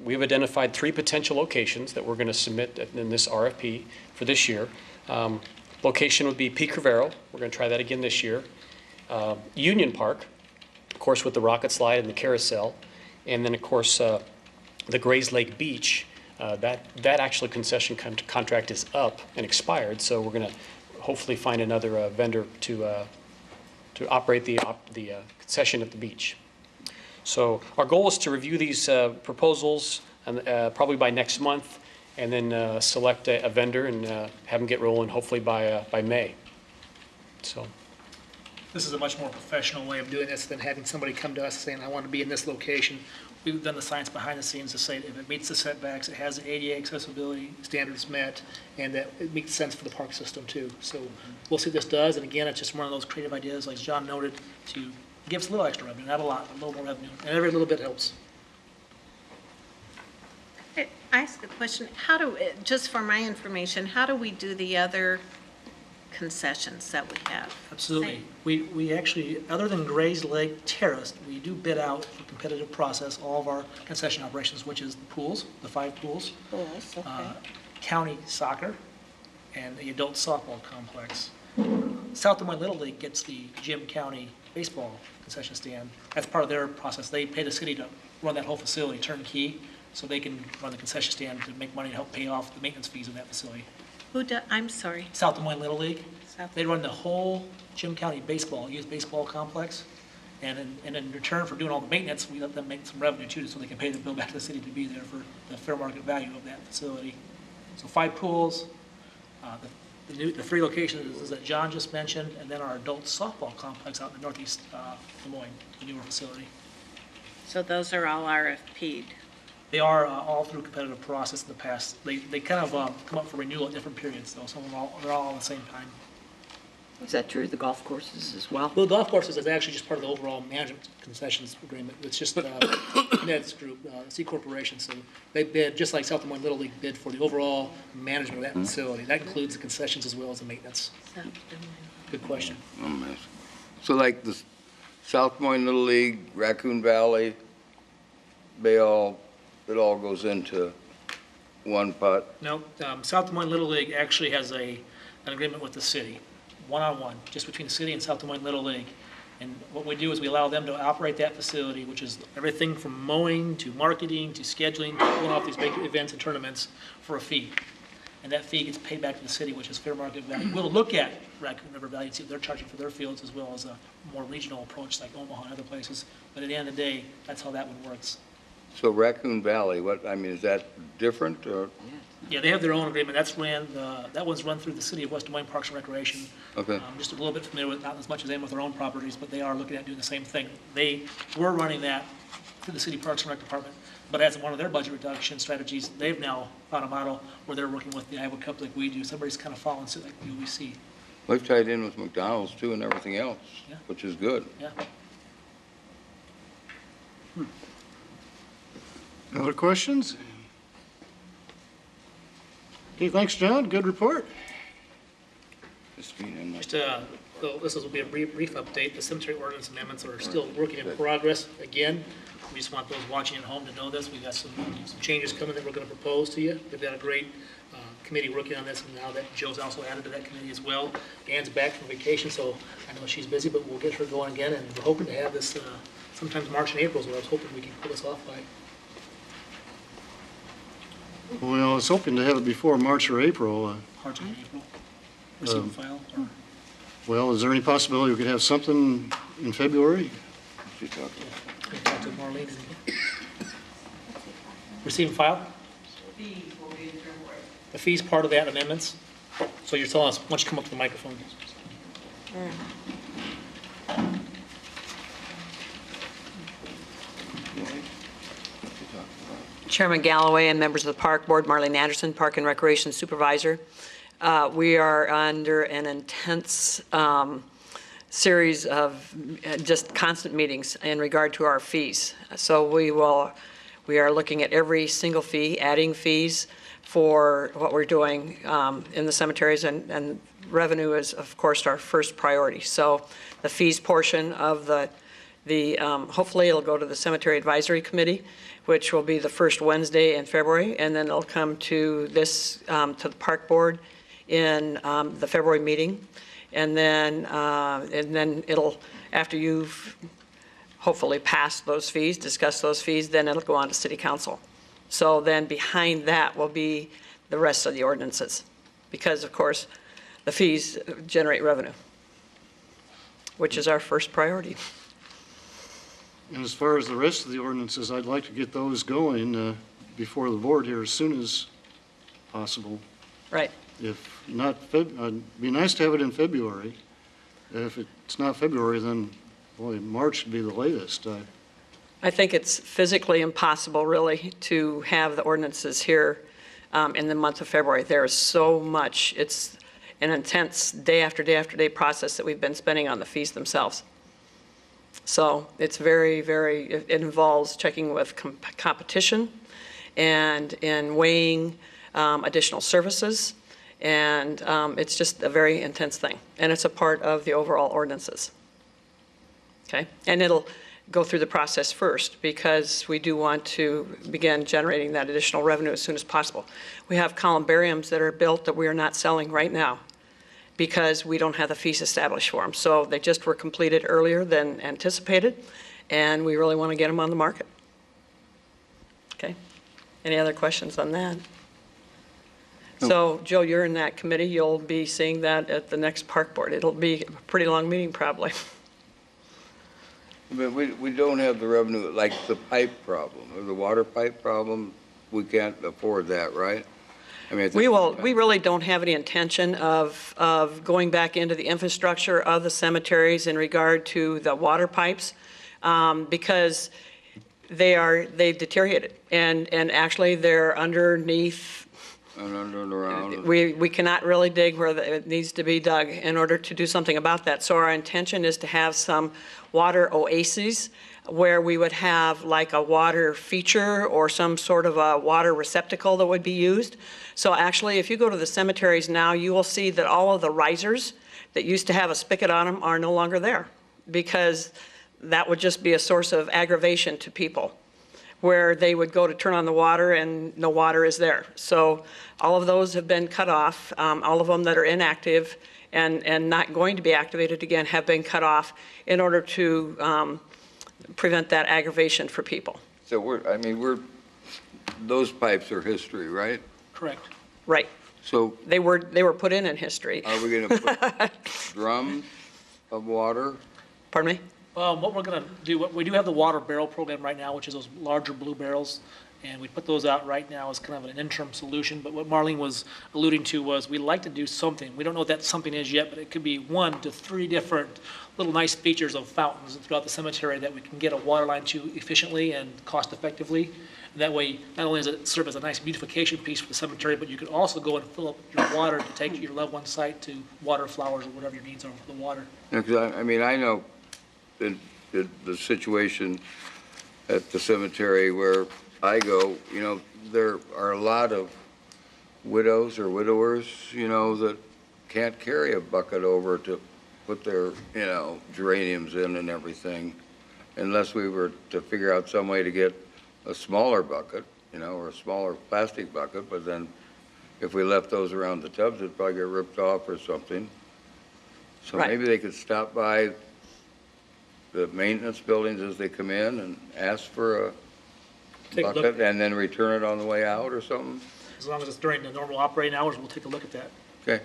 we've identified 3 potential locations that we're going to submit in this RFP for this year. Location would be Pete Crivero. We're going to try that again this year. Union Park, of course, with the rocket slide and the carousel, and then of course the Grays Lake Beach. That actually concession contract is up and expired, so we're going to hopefully find another vendor to operate the concession at the beach. So our goal is to review these proposals probably by next month, and then select a vendor and have them get rolling hopefully by May. So. This is a much more professional way of doing this than having somebody come to us saying, I want to be in this location. We've done the science behind the scenes to say if it meets the setbacks, it has the ADA accessibility standards met, and that it makes sense for the park system too. So we'll see what this does, and again, it's just one of those creative ideas, like John noted, to give us a little extra revenue, not a lot, but a little more revenue, and every little bit helps. I ask a question. Just for my information, how do we do the other concessions that we have? Absolutely. We actually, other than Grays Lake Terrace, we do bid out for competitive process all of our concession operations, which is the pools, the 5 pools, county soccer, and the adult softball complex. South Des Moines Little League gets the Jim County baseball concession stand. That's part of their process. They pay the city to run that whole facility turnkey, so they can run the concession stand to make money to help pay off the maintenance fees of that facility. I'm sorry. South Des Moines Little League. They run the whole Jim County youth baseball complex. And in return for doing all the maintenance, we let them make some revenue too, so they can pay the bill back to the city to be there for the fair market value of that facility. So 5 pools, the 3 locations that John just mentioned, and then our adult softball complex out in the northeast Des Moines, the newer facility. So those are all RFP'd? They are all through competitive process in the past. They kind of come up for renewal at different periods, though. Some of them they're all at the same time. Is that true, the golf courses as well? Well, the golf courses is actually just part of the overall management concessions agreement. It's just Ned's group, C Corporation. So they bid, just like South Des Moines Little League bid for the overall management of that facility. That includes the concessions as well as the maintenance. Good question. So like the South Des Moines Little League, Raccoon Valley, they all it all goes into one pot? No, South Des Moines Little League actually has an agreement with the city, one-on-one, just between the city and South Des Moines Little League. And what we do is we allow them to operate that facility, which is everything from mowing to marketing to scheduling, to pulling off these big events and tournaments for a fee. And that fee gets paid back to the city, which is fair market value. We'll look at Raccoon River Valley and see what they're charging for their fields, as well as a more regional approach like Omaha and other places. But at the end of the day, that's how that one works. So Raccoon Valley, is that different, or? Yeah, they have their own agreement. That one's run through the city of West Des Moines Parks and Recreation. Okay. Just a little bit familiar with, not as much as them with their own properties, but they are looking at doing the same thing. They were running that through the city Parks and Rec Department, but as one of their budget reduction strategies, they've now found a model where they're working with the Iowa Cup like we do. Somebody's kind of following suit like the OEC. We've tied in with McDonald's too and everything else, Yeah. which is good. Yeah. Other questions? Okay, thanks, John. Good report. This will be a brief update. The cemetery ordinance amendments are still working in progress. Again, we just want those watching at home to know this. We've got some changes coming that we're going to propose to you. We've got a great committee working on this, and now that Joe's also added to that committee as well. Anne's back from vacation, so I know she's busy, but we'll get her going again, and we're hoping to have this sometimes March and April is what I was hoping we could pull this off by. Well, I was hoping to have it before March or April. March and April. Receive and file. Or? Well, is there any possibility we could have something in February? We'll talk to Marlene. Receive and file? The fee's part of that amendments. So you're telling us, why don't you come up to the microphone? Chairman Galloway and members of the Park Board, Marlene Anderson, Park and Recreation Supervisor. We are under an intense series of just constant meetings in regard to our fees. So we are looking at every single fee, adding fees for what we're doing in the cemeteries, and revenue is, of course, our first priority. So the fees portion of hopefully it'll go to the Cemetery Advisory Committee, which will be the first Wednesday in February, and then it'll come to to the Park Board in the February meeting. And then it'll, after you've hopefully passed those fees, discussed those fees, then it'll go on to City Council. So then behind that will be the rest of the ordinances, because of course the fees generate revenue, which is our first priority. And as far as the rest of the ordinances, I'd like to get those going before the board here as soon as possible. Right. If not, it'd be nice to have it in February. If it's not February, then, boy, March would be the latest. I think it's physically impossible, really, to have the ordinances here in the month of February. There is so much. It's an intense day after day after day process that we've been spending on the fees themselves. So it's very, it involves checking with competition and in weighing additional services. And it's just a very intense thing. And it's a part of the overall ordinances. Okay? And it'll go through the process first, because we do want to begin generating that additional revenue as soon as possible. We have columbariums that are built that we are not selling right now because we don't have the fees established for them. So they just were completed earlier than anticipated, and we really want to get them on the market. Okay? Any other questions on that? No. So, Joe, you're in that committee. You'll be seeing that at the next park board. It'll be a pretty long meeting, probably. But we don't have the revenue, like the pipe problem, or the water pipe problem, we can't afford that, right? I mean, We really don't have any intention of going back into the infrastructure of the cemeteries in regard to the water pipes, because they've deteriorated, and actually they're underneath. And around. We cannot really dig where it needs to be dug in order to do something about that. So our intention is to have some water oases where we would have like a water feature or some sort of a water receptacle that would be used. So actually, if you go to the cemeteries now, you will see that all of the risers that used to have a spigot on them are no longer there, because that would just be a source of aggravation to people. where they would go to turn on the water and no water is there. So all of those have been cut off. All of them that are inactive and not going to be activated again have been cut off in order to prevent that aggravation for people. So those pipes are history, right? Correct. Right. So They were put in history. are we gonna put drums of water? Pardon me? What we're going to do, we do have the water barrel program right now, which is those larger blue barrels, and we put those out right now as kind of an interim solution. But what Marlene was alluding to was we'd like to do something. We don't know what that something is yet, but it could be 1 to 3 different little nice features of fountains throughout the cemetery that we can get a water line to efficiently and cost effectively. And that way, not only does it serve as a nice beautification piece for the cemetery, but you could also go and fill up your water to take your loved one's site to water flowers or whatever your needs are for the water. Because I know the situation at the cemetery where I go, there are a lot of widows or widowers, that can't carry a bucket over to put their, geraniums in and everything, unless we were to figure out some way to get a smaller bucket, or a smaller plastic bucket, but then if we left those around the tubs, it'd probably get ripped off or something. So Right. maybe they could stop by the maintenance buildings as they come in and ask for a Take a look. bucket and then return it on the way out or something? As long as it's during the normal operating hours, we'll take a look at that. Okay.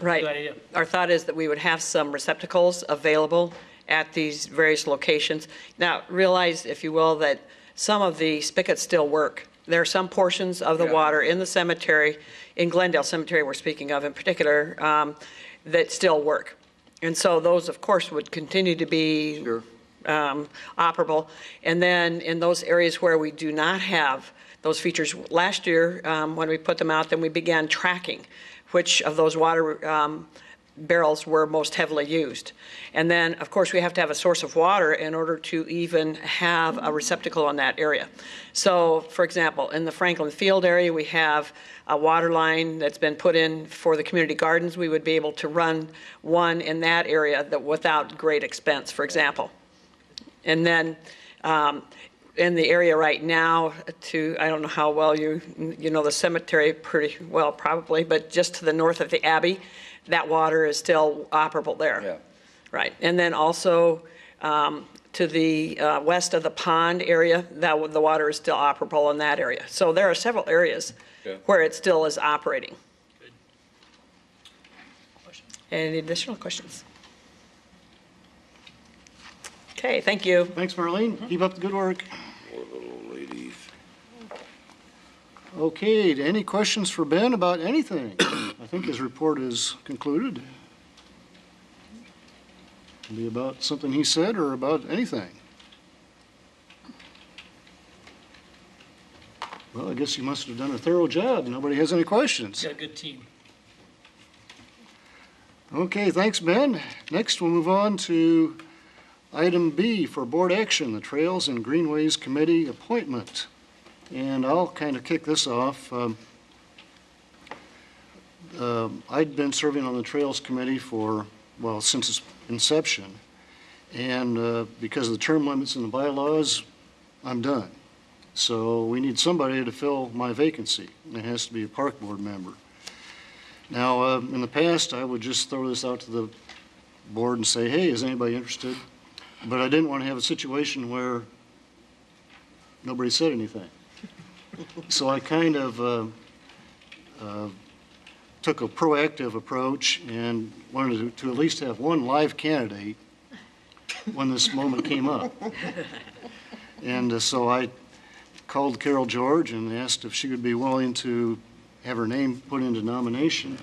Right. Good idea. Our thought is that we would have some receptacles available at these various locations. Now, realize, if you will, that some of the spigots still work. There are some portions of the Yeah. water in the cemetery, in Glendale Cemetery we're speaking of in particular, that still work. And so those, of course, would continue to be Sure. operable. And then in those areas where we do not have those features, last year, when we put them out, then we began tracking which of those water barrels were most heavily used. And then, of course, we have to have a source of water in order to even have a receptacle on that area. So, for example, in the Franklin Field area, we have a water line that's been put in for the community gardens. We would be able to run one in that area that without great expense, for example. And then in the area right now, I don't know how well you know the cemetery pretty well probably, but just to the north of the Abbey, that water is still operable there. Yeah. Right. And then also to the west of the pond area, the water is still operable in that area. So there are several areas Okay. where it still is operating. Any additional questions? Okay, thank you. Thanks, Marlene. Keep up the good work. Poor little ladies. Okay, any questions for Ben about anything? I think his report is concluded. Can be about something he said or about anything. Well, I guess you must have done a thorough job. Nobody has any questions. Got a good team. Okay, thanks, Ben. Next, we'll move on to item B for board action, the Trails and Greenways Committee appointment. And I'll kind of kick this off. I'd been serving on the Trails Committee since its inception. And because of the term limits in the bylaws, I'm done. So we need somebody to fill my vacancy. It has to be a park board member. Now, in the past, I would just throw this out to the board and say, hey, is anybody interested? But I didn't want to have a situation where nobody said anything. So I kind of took a proactive approach and wanted to at least have one live candidate when this moment came up. And so I called Carol George and asked if she would be willing to have her name put into nomination.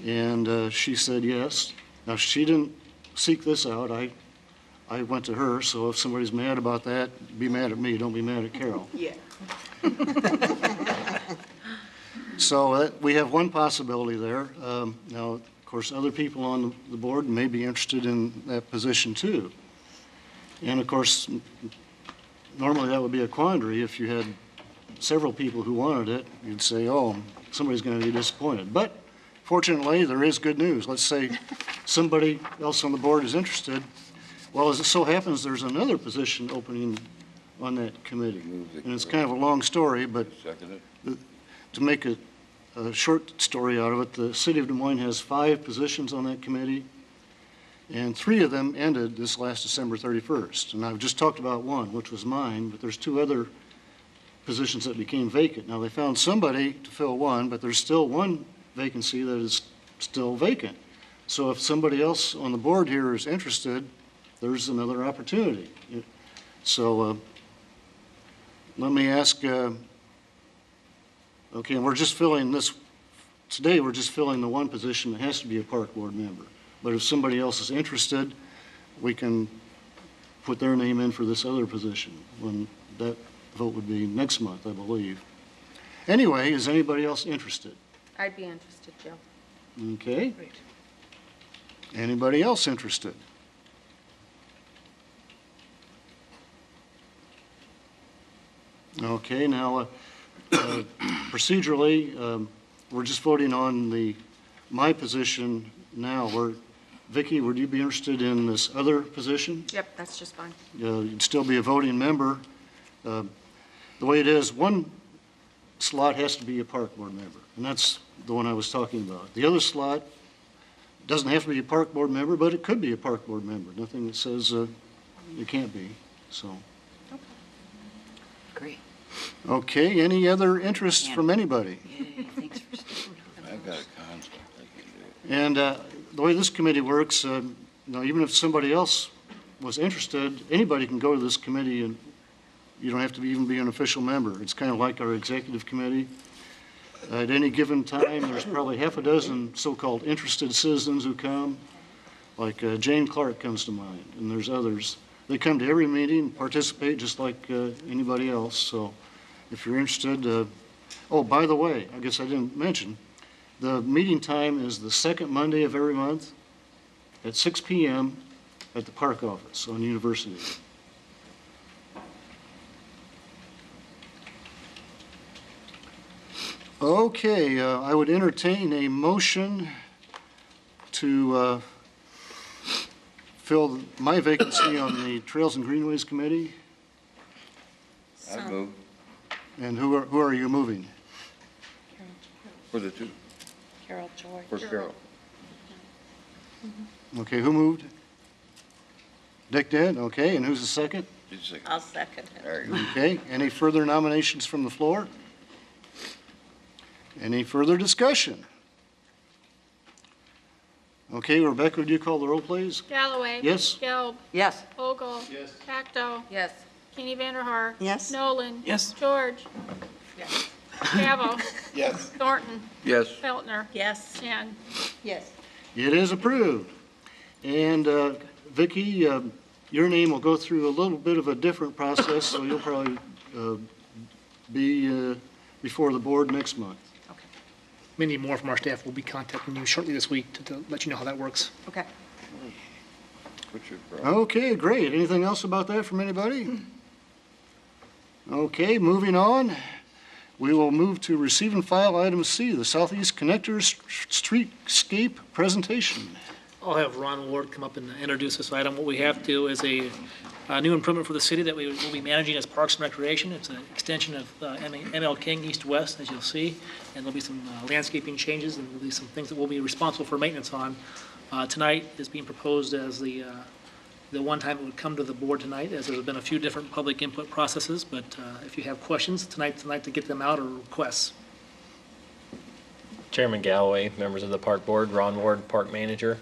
And she said yes. Now, she didn't seek this out. I went to her, so if somebody's mad about that, be mad at me, don't be mad at Carol. Yeah. So we have one possibility there. Now, of course, other people on the board may be interested in that position too. And of course, normally that would be a quandary. If you had several people who wanted it, you'd say, oh, somebody's going to be disappointed. But fortunately, there is good news. Let's say somebody else on the board is interested. Well, as it so happens, there's another position opening on that committee. And it's kind of a long story, but to make a short story out of it, the city of Des Moines has 5 positions on that committee, and 3 of them ended this last December 31st. And I've just talked about one, which was mine, but there's 2 other positions that became vacant. Now, they found somebody to fill one, but there's still one vacancy that is still vacant. So if somebody else on the board here is interested, there's another opportunity. So let me ask, okay, and we're just filling this, today we're just filling the one position that has to be a park board member. But if somebody else is interested, we can put their name in for this other position when that vote would be next month, I believe. Anyway, is anybody else interested? I'd be interested, Joe. Okay. Anybody else interested? Okay, now procedurally, we're just voting on my position now. Vicki, would you be interested in this other position? Yep, that's just fine. You'd still be a voting member. The way it is, one slot has to be a park board member, and that's the one I was talking about. The other slot doesn't have to be a park board member, but it could be a park board member. Nothing that says it can't be, so. Great. Okay, any other interest from anybody? Thanks for sticking with I've got a conflict, I can do it. And the way this committee works, even if somebody else was interested, anybody can go to this committee, and you don't have to even be an official member. It's kind of like our executive committee. At any given time, there's probably half a dozen so-called interested citizens who come, like Jane Clark comes to mind, and there's others. They come to every meeting, participate just like anybody else. So if you're interested, oh, by the way, I guess I didn't mention, the meeting time is the second Monday of every month at 6 p.m. at the park office on University. Okay, I would entertain a motion to fill my vacancy on the Trails and Greenways Committee. I'd move And who are you moving? for the 2, Carol George. for Carol. Okay, who moved? Dick did, okay, and who's the second? I'll second it. There you go. Okay, any further nominations from the floor? Any further discussion? Okay, Rebecca, would you call the roll, please? Galloway. Yes. Gelb. Yes. Ogle. Yes. Pacto. Yes. Kenny Vanderhaar. Yes. Nolan. Yes. George. Yes. Cabell. Yes. Thornton. Yes, Feltner. Yes. And Yes. It is approved. And Vicki, your name will go through a little bit of a different process, so you'll probably be before the board next month. Many more from our staff will be contacting you shortly this week to let you know how that works. Okay. what's your problem? Okay, great. Anything else about that from anybody? Okay, moving on. We will move to receive and file item C, the Southeast Connector Streetscape presentation. I'll have Ron Ward come up and introduce this item. What we have to is a new improvement for the city that we will be managing as Parks and Recreation. It's an extension of ML King east-west, as you'll see, and there'll be some landscaping changes, and there'll be some things that we'll be responsible for maintenance on. Tonight is being proposed as the one time it would come to the board tonight, as there's been a few different public input processes, but if you have questions, tonight's the night to get them out or requests. Chairman Galloway, members of the Park Board, Ron Ward, Park Manager.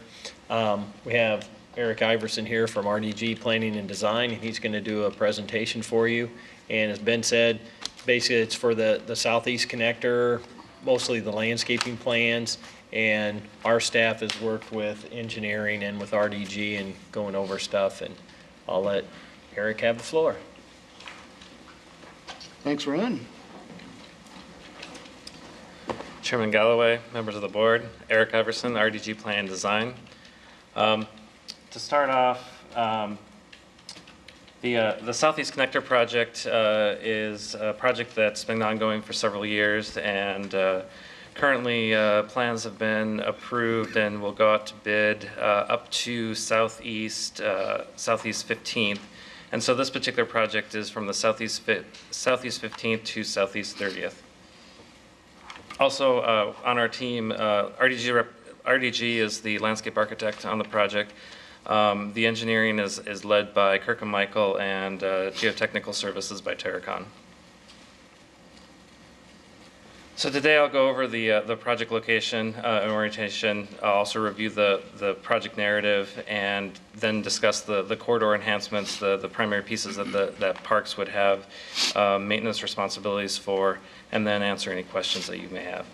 We have Eric Iverson here from RDG Planning and Design, and he's going to do a presentation for you. And as Ben said, basically it's for the Southeast Connector, mostly the landscaping plans, and our staff has worked with engineering and with RDG and going over stuff, and I'll let Eric have the floor. Thanks, Ron. Chairman Galloway, members of the board, Eric Iverson, RDG Plan and Design. To start off, the Southeast Connector project is a project that's been ongoing for several years, and currently plans have been approved and will go out to bid up to Southeast 15th, And so this particular project is from the southeast 15th to southeast 30th. Also on our team, RDG is the landscape architect on the project. The engineering is led by Kirk and Michael, and geotechnical services by Terracon. So today I'll go over the project location and orientation. I'll also review the project narrative and then discuss the corridor enhancements, the primary pieces that parks would have maintenance responsibilities for, and then answer any questions that you may have.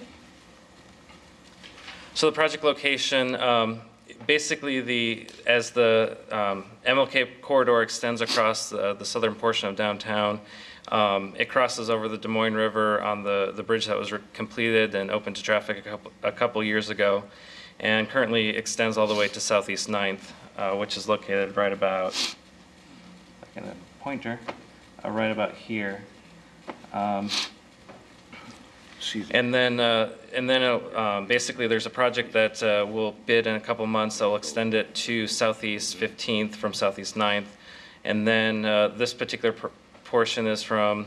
So the project location, basically as the MLK corridor extends across the southern portion of downtown, it crosses over the Des Moines River on the bridge that was completed and opened to traffic a couple years ago, and currently extends all the way to Southeast 9th, which is located right about, like a pointer, right about here. And then basically there's a project that we'll bid in a couple months that will extend it to Southeast 15th from Southeast 9th. And then this particular portion is from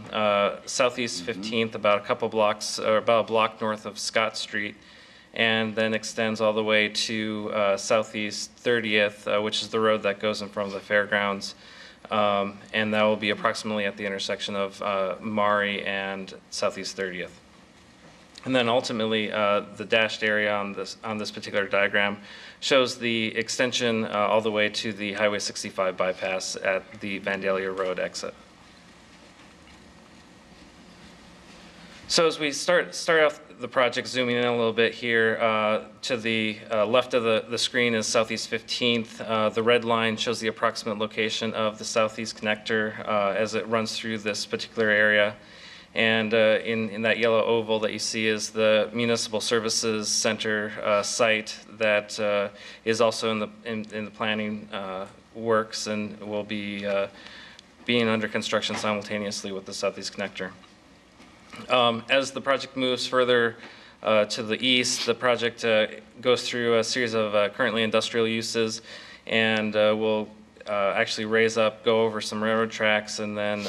Southeast 15th, about a couple blocks, or about a block north of Scott Street, and then extends all the way to Southeast 30th, which is the road that goes in front of the fairgrounds. And that will be approximately at the intersection of Maury and Southeast 30th. And then ultimately, the dashed area on this particular diagram shows the extension all the way to the Highway 65 bypass at the Vandalia Road exit. So as we start off the project, zooming in a little bit here, to the left of the screen is Southeast 15th. The red line shows the approximate location of the Southeast connector as it runs through this particular area. And in that yellow oval that you see is the Municipal Services Center site that is also in the planning works and will be being under construction simultaneously with the Southeast connector. As the project moves further to the east, the project goes through a series of currently industrial uses, and will actually raise up, go over some railroad tracks, and then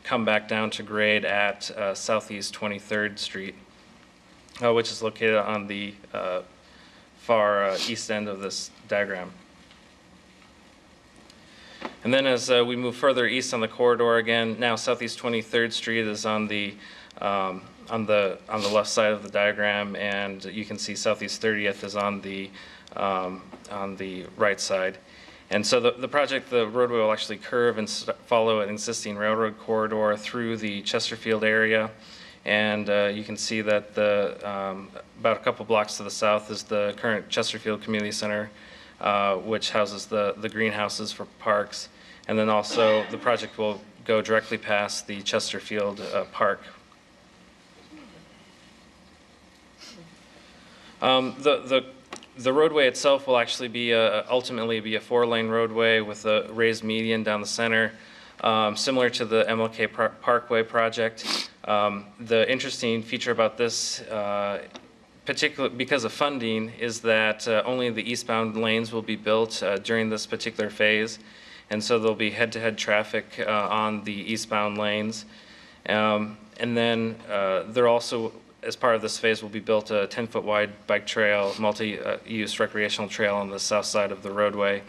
come back down to grade at Southeast 23rd Street, which is located on the far east end of this diagram. And then as we move further east on the corridor again, now Southeast 23rd Street is on the left side of the diagram, and you can see Southeast 30th is on the right side. And so the project, the roadway will actually curve and follow an existing railroad corridor through the Chesterfield area. And you can see that about a couple blocks to the south is the current Chesterfield Community Center, which houses the greenhouses for parks. And then also the project will go directly past the Chesterfield Park. The roadway itself will actually be ultimately be a 4-lane roadway with a raised median down the center, similar to the MLK Parkway project. The interesting feature about this, particularly because of funding, is that only the eastbound lanes will be built during this particular phase, and so there'll be head-to-head traffic on the eastbound lanes. And then there also, as part of this phase, will be built a 10-foot wide bike trail, multi-use recreational trail on the south side of the roadway.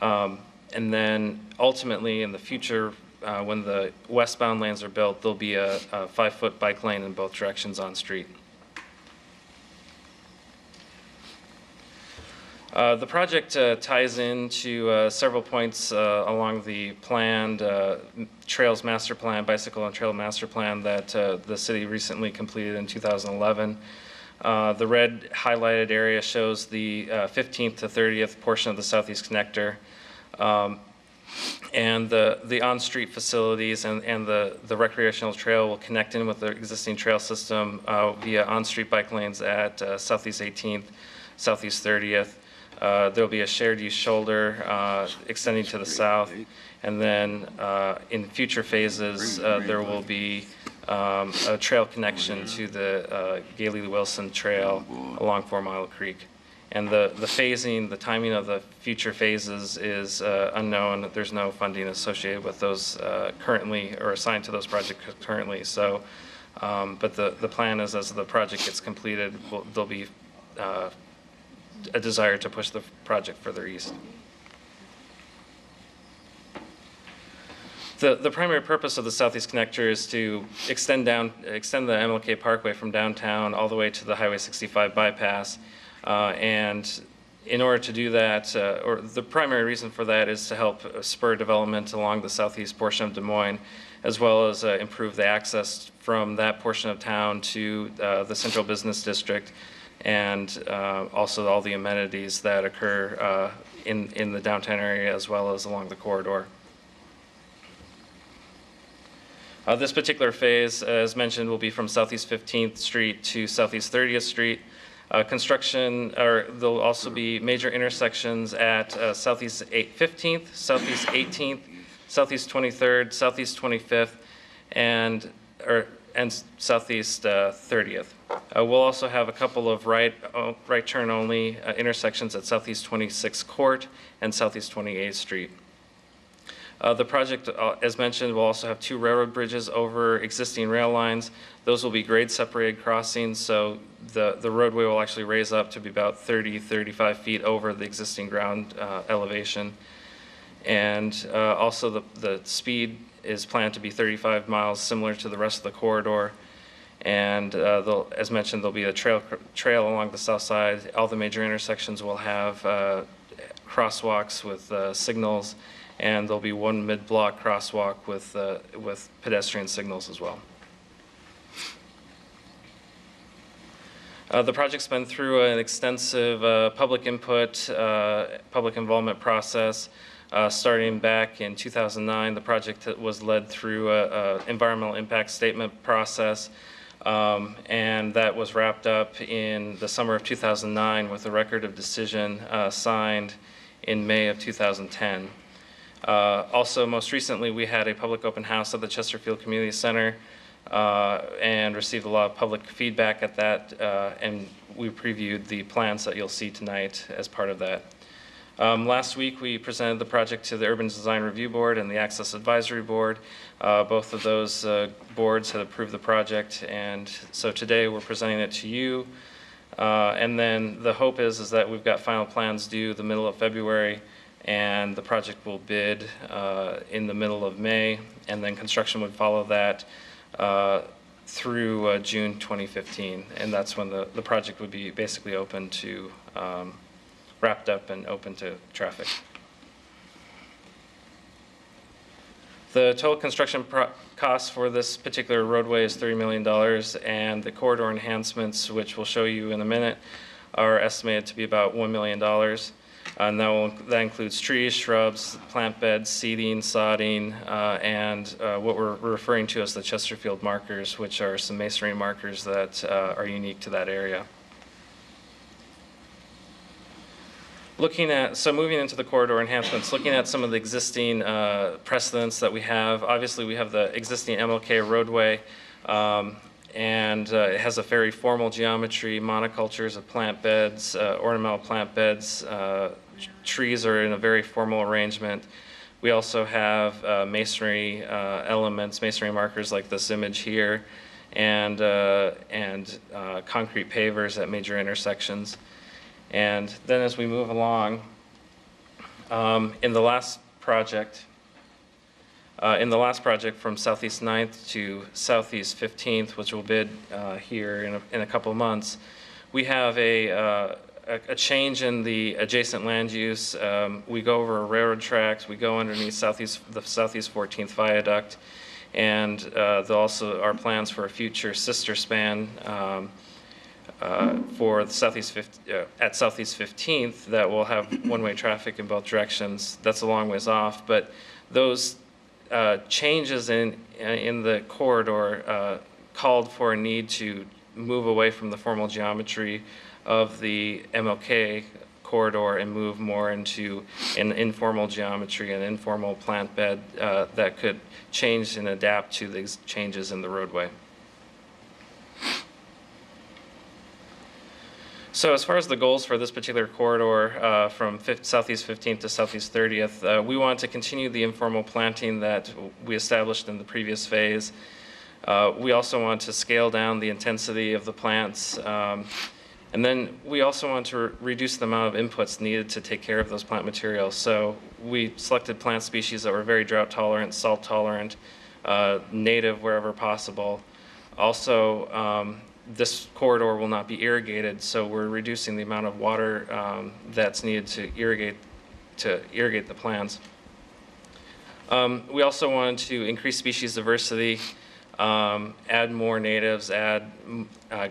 And then ultimately in the future, when the westbound lanes are built, there'll be a 5-foot bike lane in both directions on street. The project ties into several points along the planned trails master plan, bicycle and trail master plan that the city recently completed in 2011. The red highlighted area shows the 15th to 30th portion of the Southeast Connector. And the on-street facilities and the recreational trail will connect in with the existing trail system via on-street bike lanes at Southeast 18th, Southeast 30th. There'll be a shared use shoulder extending to the south, and then in future phases there will be a trail connection to the Gailey Wilson Trail along 4 Mile Creek. And the phasing, the timing of the future phases is unknown. There's no funding associated with those currently or assigned to those projects currently. So, but the plan is as the project gets completed, there'll be a desire to push the project further east. The primary purpose of the Southeast Connector is to extend the MLK Parkway from downtown all the way to the Highway 65 bypass. And in order to do that, or the primary reason for that is to help spur development along the southeast portion of Des Moines, as well as improve the access from that portion of town to the central business district, and also all the amenities that occur in the downtown area as well as along the corridor. This particular phase, as mentioned, will be from Southeast 15th Street to Southeast 30th Street. Construction, or there'll also be major intersections at Southeast 15th, Southeast 18th, Southeast 23rd, Southeast 25th, and Southeast 30th. We'll also have a couple of right turn only intersections at Southeast 26th Court and Southeast 28th Street. The project, as mentioned, will also have 2 railroad bridges over existing rail lines. Those will be grade separated crossings, so the roadway will actually raise up to be about 35 feet over the existing ground elevation. And also the speed is planned to be 35 miles, similar to the rest of the corridor. And as mentioned, there'll be a trail along the south side. All the major intersections will have crosswalks with signals, and there'll be 1 mid-block crosswalk with pedestrian signals as well. The project's been through an extensive public input, public involvement process. Starting back in 2009, the project was led through an environmental impact statement process, and that was wrapped up in the summer of 2009 with a record of decision signed in May of 2010. Also, most recently, we had a public open house at the Chesterfield Community Center and received a lot of public feedback at that, and we previewed the plans that you'll see tonight as part of that. Last week, we presented the project to the Urban Design Review Board and the Access Advisory Board. Both of those boards had approved the project, and so today we're presenting it to you. And then the hope is that we've got final plans due the middle of February, and the project will bid in the middle of May, and then construction would follow that through June 2015, and that's when the project would be basically open to, wrapped up and open to traffic. The total construction cost for this particular roadway is $30 million, and the corridor enhancements, which we'll show you in a minute, are estimated to be about $1 million. And that includes trees, shrubs, plant beds, seeding, sodding, and what we're referring to as the Chesterfield markers, which are some masonry markers that are unique to that area. Moving into the corridor enhancements, looking at some of the existing precedents that we have. Obviously, we have the existing MLK roadway, and it has a very formal geometry, monocultures of plant beds, ornamental plant beds. Trees are in a very formal arrangement. We also have masonry elements, masonry markers like this image here, and concrete pavers at major intersections. And then as we move along, in the last project from Southeast 9th to Southeast 15th, which we'll bid here in a couple of months, we have a change in the adjacent land use. We go over railroad tracks, we go underneath the Southeast 14th Viaduct, and there also are plans for a future sister span for the at Southeast 15th that will have one-way traffic in both directions. That's a long ways off, but those changes in the corridor called for a need to move away from the formal geometry of the MLK corridor and move more into an informal geometry, an informal plant bed that could change and adapt to these changes in the roadway. So as far as the goals for this particular corridor from Southeast 15th to Southeast 30th, we want to continue the informal planting that we established in the previous phase. We also want to scale down the intensity of the plants. And then we also want to reduce the amount of inputs needed to take care of those plant materials. So we selected plant species that were very drought tolerant, salt tolerant, native wherever possible. Also, this corridor will not be irrigated, so we're reducing the amount of water that's needed to irrigate the plants. We also wanted to increase species diversity, add more natives,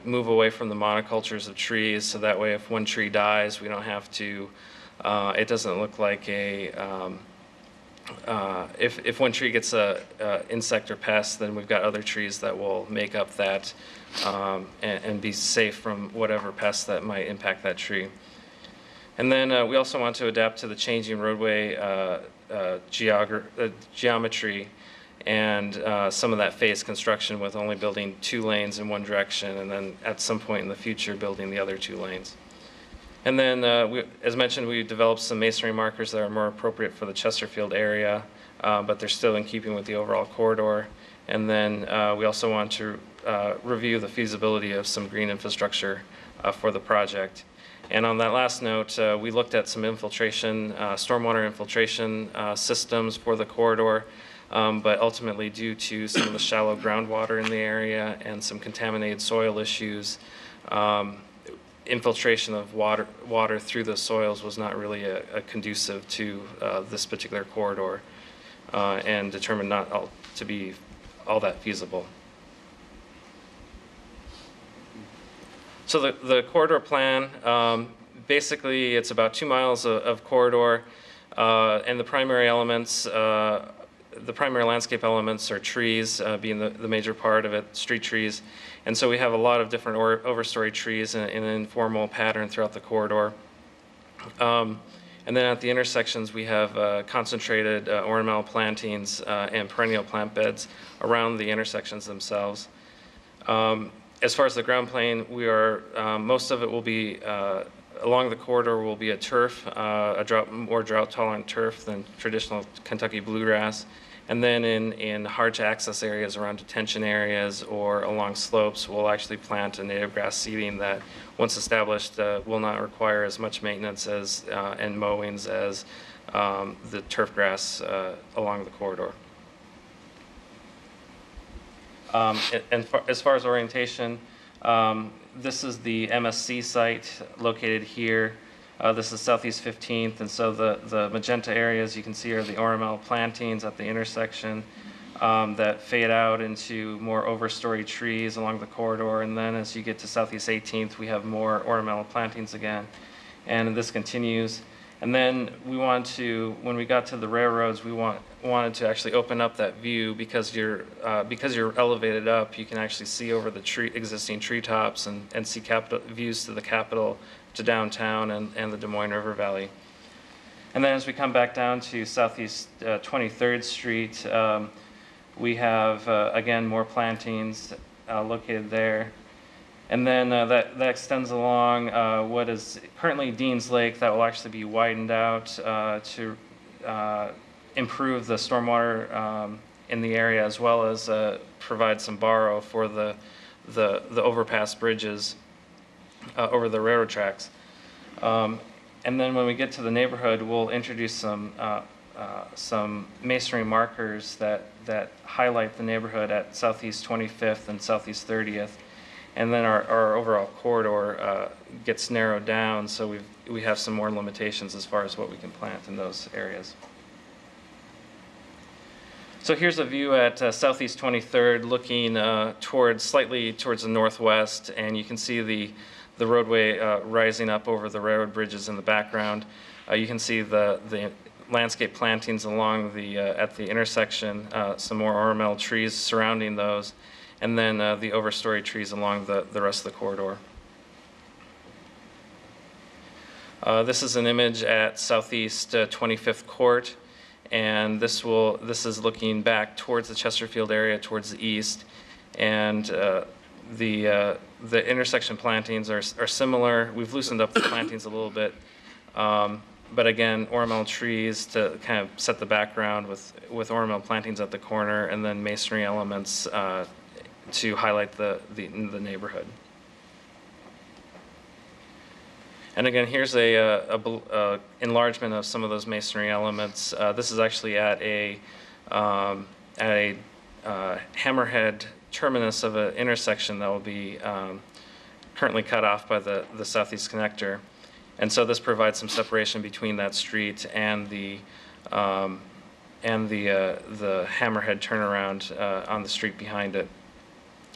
move away from the monocultures of trees, so that way if one tree dies, we don't have to, it doesn't look like if one tree gets a insect or pest, then we've got other trees that will make up that and be safe from whatever pests that might impact that tree. And then we also want to adapt to the changing roadway geometry and some of that phased construction with only building 2 lanes in one direction, and then at some point in the future building the other 2 lanes. And then, as mentioned, we developed some masonry markers that are more appropriate for the Chesterfield area, but they're still in keeping with the overall corridor. And then we also want to review the feasibility of some green infrastructure for the project. And on that last note, we looked at some infiltration, stormwater infiltration systems for the corridor, but ultimately due to some of the shallow groundwater in the area and some contaminated soil issues, infiltration of water through the soils was not really a conducive to this particular corridor, and determined not to be all that feasible. So the corridor plan, basically it's about 2 miles of corridor, and the primary elements, the primary landscape elements are trees, being the major part of it, street trees. And so we have a lot of different overstory trees in an informal pattern throughout the corridor. And then at the intersections, we have concentrated ornamental plantings and perennial plant beds around the intersections themselves. As far as the ground plane, we are, most of it will be, along the corridor will be a turf, more drought-tolerant turf than traditional Kentucky bluegrass. And then in hard-to-access areas around detention areas or along slopes, we'll actually plant a native grass seeding that, once established, will not require as much maintenance as and mowings as the turf grass along the corridor. And as far as orientation, this is the MSC site located here. This is Southeast 15th, and so the magenta areas you can see are the ornamental plantings at the intersection that fade out into more overstory trees along the corridor. And then as you get to Southeast 18th, we have more ornamental plantings again, and this continues. And then we want to, when we got to the railroads, we wanted to actually open up that view because you're elevated up. You can actually see over the existing treetops and see views to the Capitol, to downtown and the Des Moines River Valley. And then as we come back down to Southeast 23rd Street, we have, again, more plantings located there. And then that extends along what is currently Dean's Lake that will actually be widened out to improve the stormwater in the area, as well as provide some borrow for the overpass bridges over the railroad tracks. And then when we get to the neighborhood, we'll introduce some masonry markers that highlight the neighborhood at Southeast 25th and Southeast 30th. And then our overall corridor gets narrowed down, so we have some more limitations as far as what we can plant in those areas. So here's a view at Southeast 23rd, looking slightly towards the northwest, and you can see the roadway rising up over the railroad bridges in the background. You can see the landscape plantings along at the intersection, some more ornamental trees surrounding those, and then the overstory trees along the rest of the corridor. This is an image at Southeast 25th Court, and this is looking back towards the Chesterfield area, towards the east, and the intersection plantings are similar. We've loosened up the plantings a little bit. But again, ornamental trees to kind of set the background with ornamental plantings at the corner, and then masonry elements to highlight the neighborhood. And again, here's a enlargement of some of those masonry elements. This is actually at a hammerhead terminus of an intersection that will be currently cut off by the southeast connector. And so this provides some separation between that street and the hammerhead turnaround on the street behind it.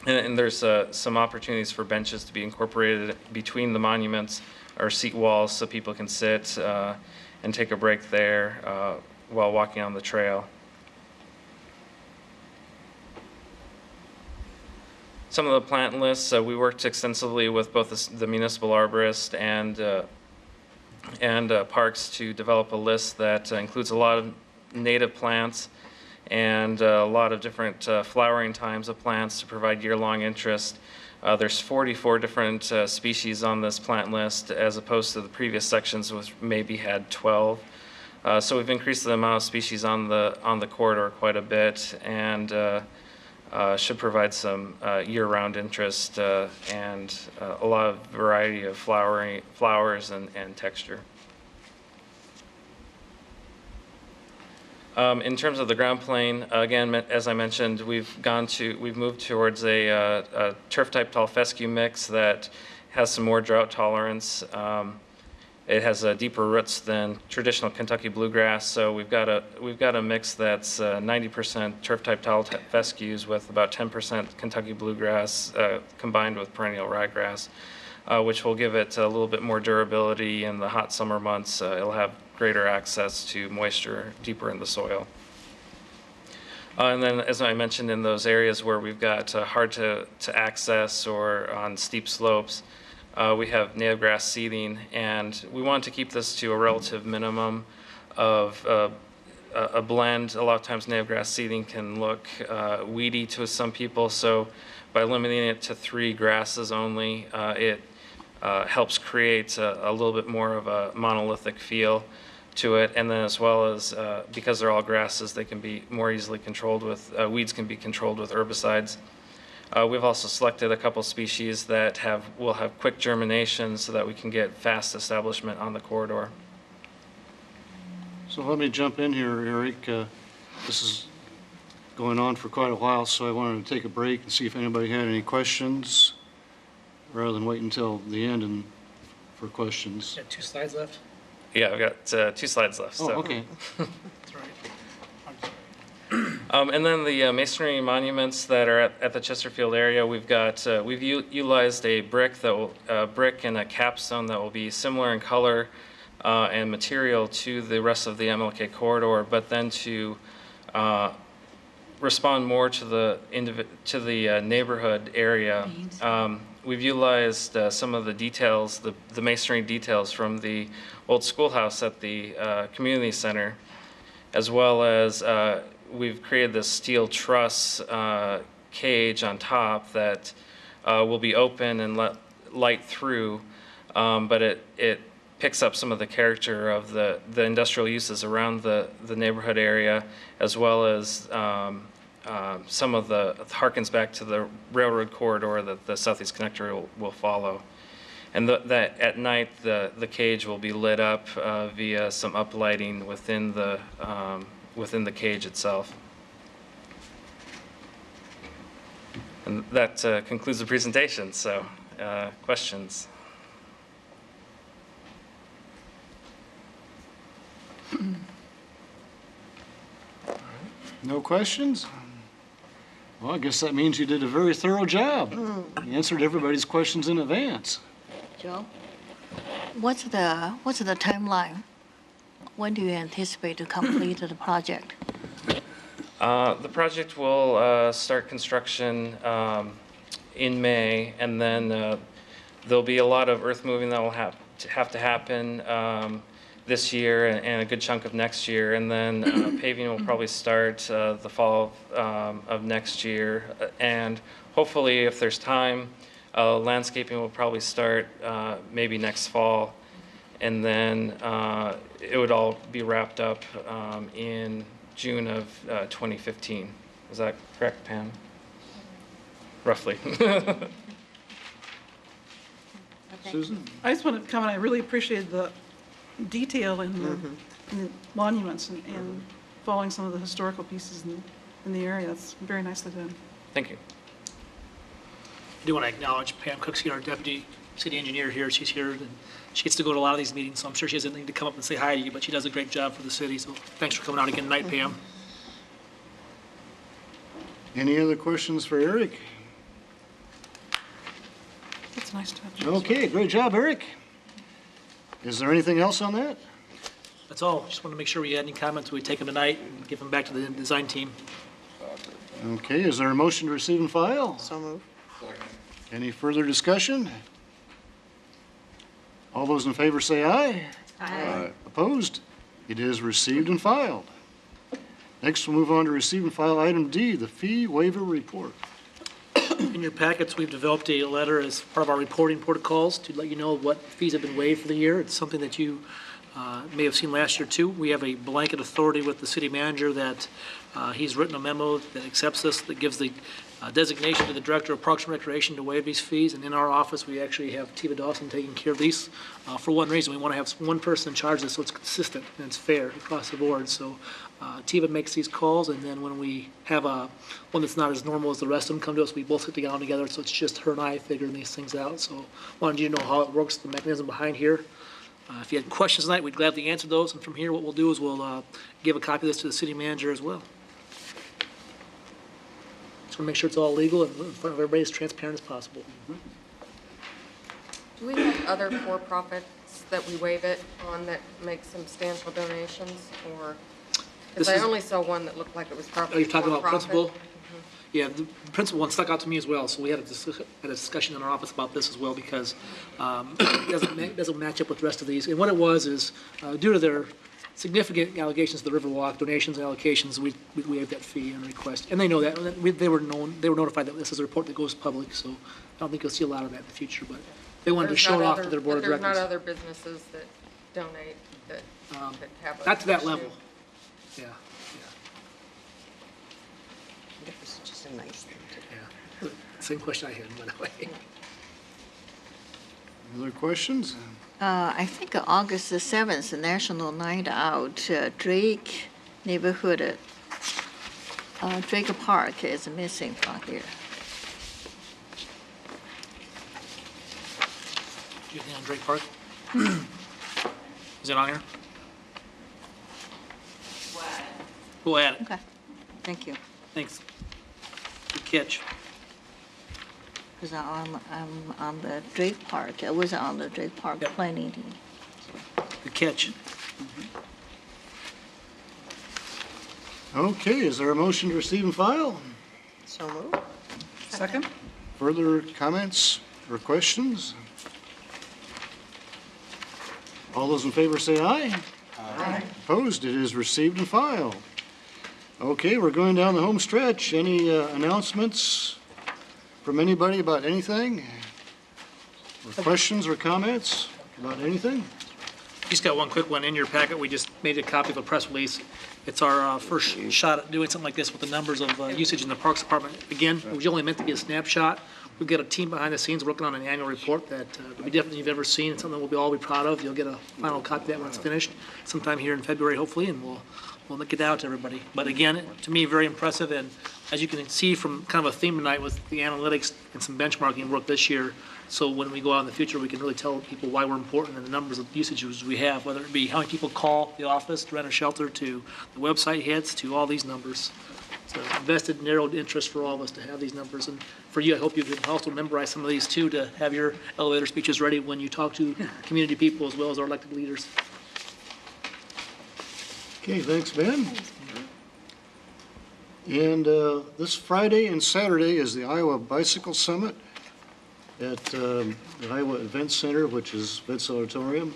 And there's some opportunities for benches to be incorporated between the monuments or seat walls so people can sit and take a break there while walking on the trail. Some of the plant lists, we worked extensively with both the municipal arborist and parks to develop a list that includes a lot of native plants and a lot of different flowering times of plants to provide year-long interest. There's 44 different species on this plant list, as opposed to the previous sections, which maybe had 12. So we've increased the amount of species on the corridor quite a bit, and should provide some year-round interest and a lot of variety of flowers and texture. In terms of the ground plane, again, as I mentioned, we've moved towards a turf-type tall fescue mix that has some more drought tolerance. It has deeper roots than traditional Kentucky bluegrass, so we've got a mix that's 90% turf-type tall fescues with about 10% Kentucky bluegrass combined with perennial ryegrass, which will give it a little bit more durability in the hot summer months. It'll have greater access to moisture deeper in the soil. And then, as I mentioned, in those areas where we've got hard to access or on steep slopes, we have native grass seeding, and we want to keep this to a relative minimum of a blend. A lot of times native grass seeding can look weedy to some people, so by limiting it to 3 grasses only, it helps create a little bit more of a monolithic feel to it. And then, as well as because they're all grasses, they can be more easily controlled with weeds can be controlled with herbicides. We've also selected a couple species that will have quick germination so that we can get fast establishment on the corridor. So let me jump in here, Eric. This is going on for quite a while, so I wanted to take a break and see if anybody had any questions, rather than wait until the end for questions. You have 2 slides left? Yeah, I've got 2 slides left. Oh, so. okay. That's right. And then the masonry monuments that are at the Chesterfield area, we've utilized a brick and a capstone that will be similar in color and material to the rest of the MLK corridor, but then to respond more to the neighborhood area. We've utilized some of the details, the masonry details from the old schoolhouse at the community center, as well as we've created this steel truss cage on top that will be open and let light through, but it picks up some of the character of the industrial uses around the neighborhood area, as well as some of harkens back to the railroad corridor that the Southeast Connector will follow. And that at night, the cage will be lit up via some uplighting within the cage itself. And that concludes the presentation, so questions? No questions? Well, I guess that means you did a very thorough job. You answered everybody's questions in advance. Joe, what's the timeline? When do you anticipate to complete the project? The project will start construction in May, and then there'll be a lot of earth moving that will have to happen this year and a good chunk of next year. And then paving will probably start the fall of next year. And hopefully, if there's time, landscaping will probably start maybe next fall. And then it would all be wrapped up in June of 2015. Is that correct, Pam? Roughly. Susan? I just want to comment, I really appreciated the detail in the monuments and following some of the historical pieces in the area. That's very nicely done. Thank you. I do want to acknowledge Pam Cook's here, our deputy city engineer here. She's here, and she gets to go to a lot of these meetings, so I'm sure she doesn't need to come up and say hi to you, but she does a great job for the city, so thanks for coming out again tonight, Pam. Any other questions for Eric? That's nice to have. Okay, great job, Eric. Is there anything else on that? That's all. Just want to make sure we had any comments, we take them tonight and give them back to the design team. Okay, is there a motion to receive and file? So moved. Any further discussion? All those in favor say aye. Aye. Opposed? It is received and filed. Next, we'll move on to receive and file item D, the fee waiver report. In your packets, we've developed a letter as part of our reporting protocols to let you know what fees have been waived for the year. It's something that you may have seen last year too. We have a blanket authority with the city manager that he's written a memo that accepts this, that gives the designation to the Director of Parks and Recreation to waive these fees. And in our office, we actually have Tiva Dawson taking care of these for one reason. We want to have one person in charge of this so it's consistent and it's fair across the board. So Tiva makes these calls, and then when we have one that's not as normal as the rest of them come to us, we both sit down together. So it's just her and I figuring these things out. So wanted you to know how it works, the mechanism behind here. If you had questions tonight, we'd gladly answer those. And from here, what we'll do is we'll give a copy of this to the city manager as well. Just want to make sure it's all legal and in front of everybody as transparent as possible. Do we have other for-profits that we waive it on that make substantial donations, or? Because I only saw one that looked like it was Are probably you talking about for-profit. principal? Yeah, the principal one stuck out to me as well, so we had a discussion in our office about this as well, because it doesn't match up with the rest of these. And what it was is, due to their significant allegations to the Riverwalk, donations and allocations, we waived that fee and request. And they know that, they were notified that this is a report that goes public, so I don't think you'll see a lot of that in the future, but they wanted to show it off to their board of directors. There's not other businesses that donate that have a. Not to that level, yeah. It's just a nice thing to do. Yeah, same question I had, by the way. Other questions? I think August the 7th, the National Night Out, Drake neighborhood, Drake Park is missing from here. Do you think on Drake Park? Is it on here? We'll add it. Okay, thank you. Thanks. Good catch. Because I'm on the Drake Park, I was on the Drake Park planning team. Good catch. Okay, is there a motion to receive and file? So moved. Second? Further comments or questions? All those in favor say aye. Aye. Opposed? It is received and filed. Okay, we're going down the home stretch. Any announcements from anybody about anything? Or questions or comments about anything? Just got one quick one. In your packet, we just made a copy of a press release. It's our first shot at doing something like this with the numbers of usage in the Parks Department. Again, it was only meant to be a snapshot. We've got a team behind the scenes working on an annual report that will be different than you've ever seen. It's something we'll all be proud of. You'll get a final copy of that when it's finished sometime here in February, hopefully, and we'll get it out to everybody. But again, to me, very impressive. And as you can see from kind of a theme tonight with the analytics and some benchmarking work this year, so when we go out in the future, we can really tell people why we're important and the numbers of usages we have, whether it be how many people call the office to rent a shelter, to the website hits, to all these numbers. So invested, narrowed interest for all of us to have these numbers. And for you, I hope you can also memorize some of these too, to have your elevator speeches ready when you talk to community people as well as our elected leaders. Okay, thanks, Ben. And this Friday and Saturday is the Iowa Bicycle Summit at the Iowa Event Center, which is Vets Auditorium.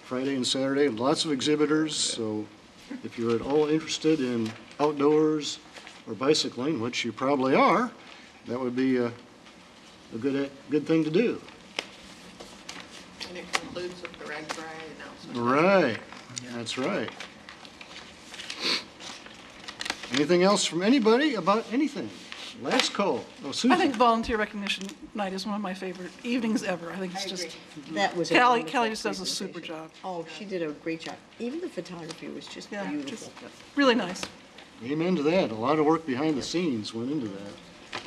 Friday and Saturday, lots of exhibitors, so if you're at all interested in outdoors or bicycling, which you probably are, that would be a good thing to do. And it concludes with the red parade announcement. Right, that's right. Anything else from anybody about anything? Last call. Oh, I Susan. think volunteer recognition night is one of my favorite evenings ever. I think it's just, That was. a Callie wonderful just does a super presentation. job. Oh, she did a great job. Even the photography was just Yeah, beautiful. Really nice. Amen to that. A lot of work behind the scenes went into that.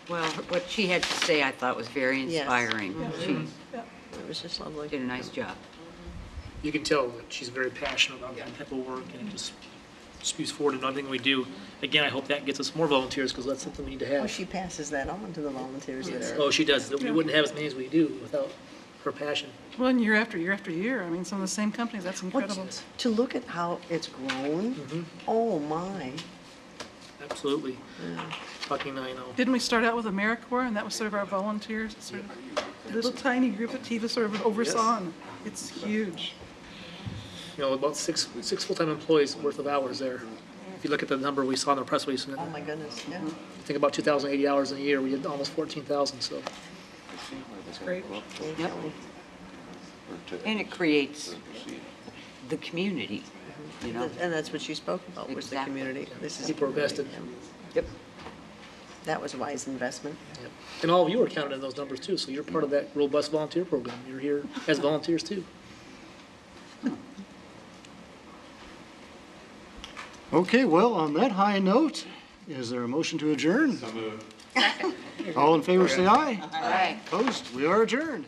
Well, what she had to say, I thought was very Yes. inspiring. She It was just lovely. did a nice job. You can tell that she's very passionate about that type of work, and it just spews forward in everything we do. Again, I hope that gets us more volunteers, because that's something we need to Well, have. she passes that on to the volunteers that are. Oh, she does. We wouldn't have as many as we do without her passion. Well, and year after year after year, I mean, some of the same companies, that's incredible. To look at how it's grown, oh my. Absolutely. Fucking I know. Didn't we start out with AmeriCorps, and that was sort of our volunteers, sort of a little tiny group that Tiva sort of oversaw, and it's huge. You know, about six full-time employees worth of hours there. If you look at the number we saw in the press release, and Oh my goodness, yeah. I think about 2,080 hours in a year, we did almost 14,000, so. It's great. Yep. And it creates the community, you know? And that's what she spoke about, was the Exactly. community. This is. People are vested. Yep. That was a wise investment. And all of you are counted in those numbers too, so you're part of that robust volunteer program. You're here as volunteers too. Okay, well, on that high note, is there a motion to adjourn? All in favor, say aye. Aye. Opposed? We are adjourned.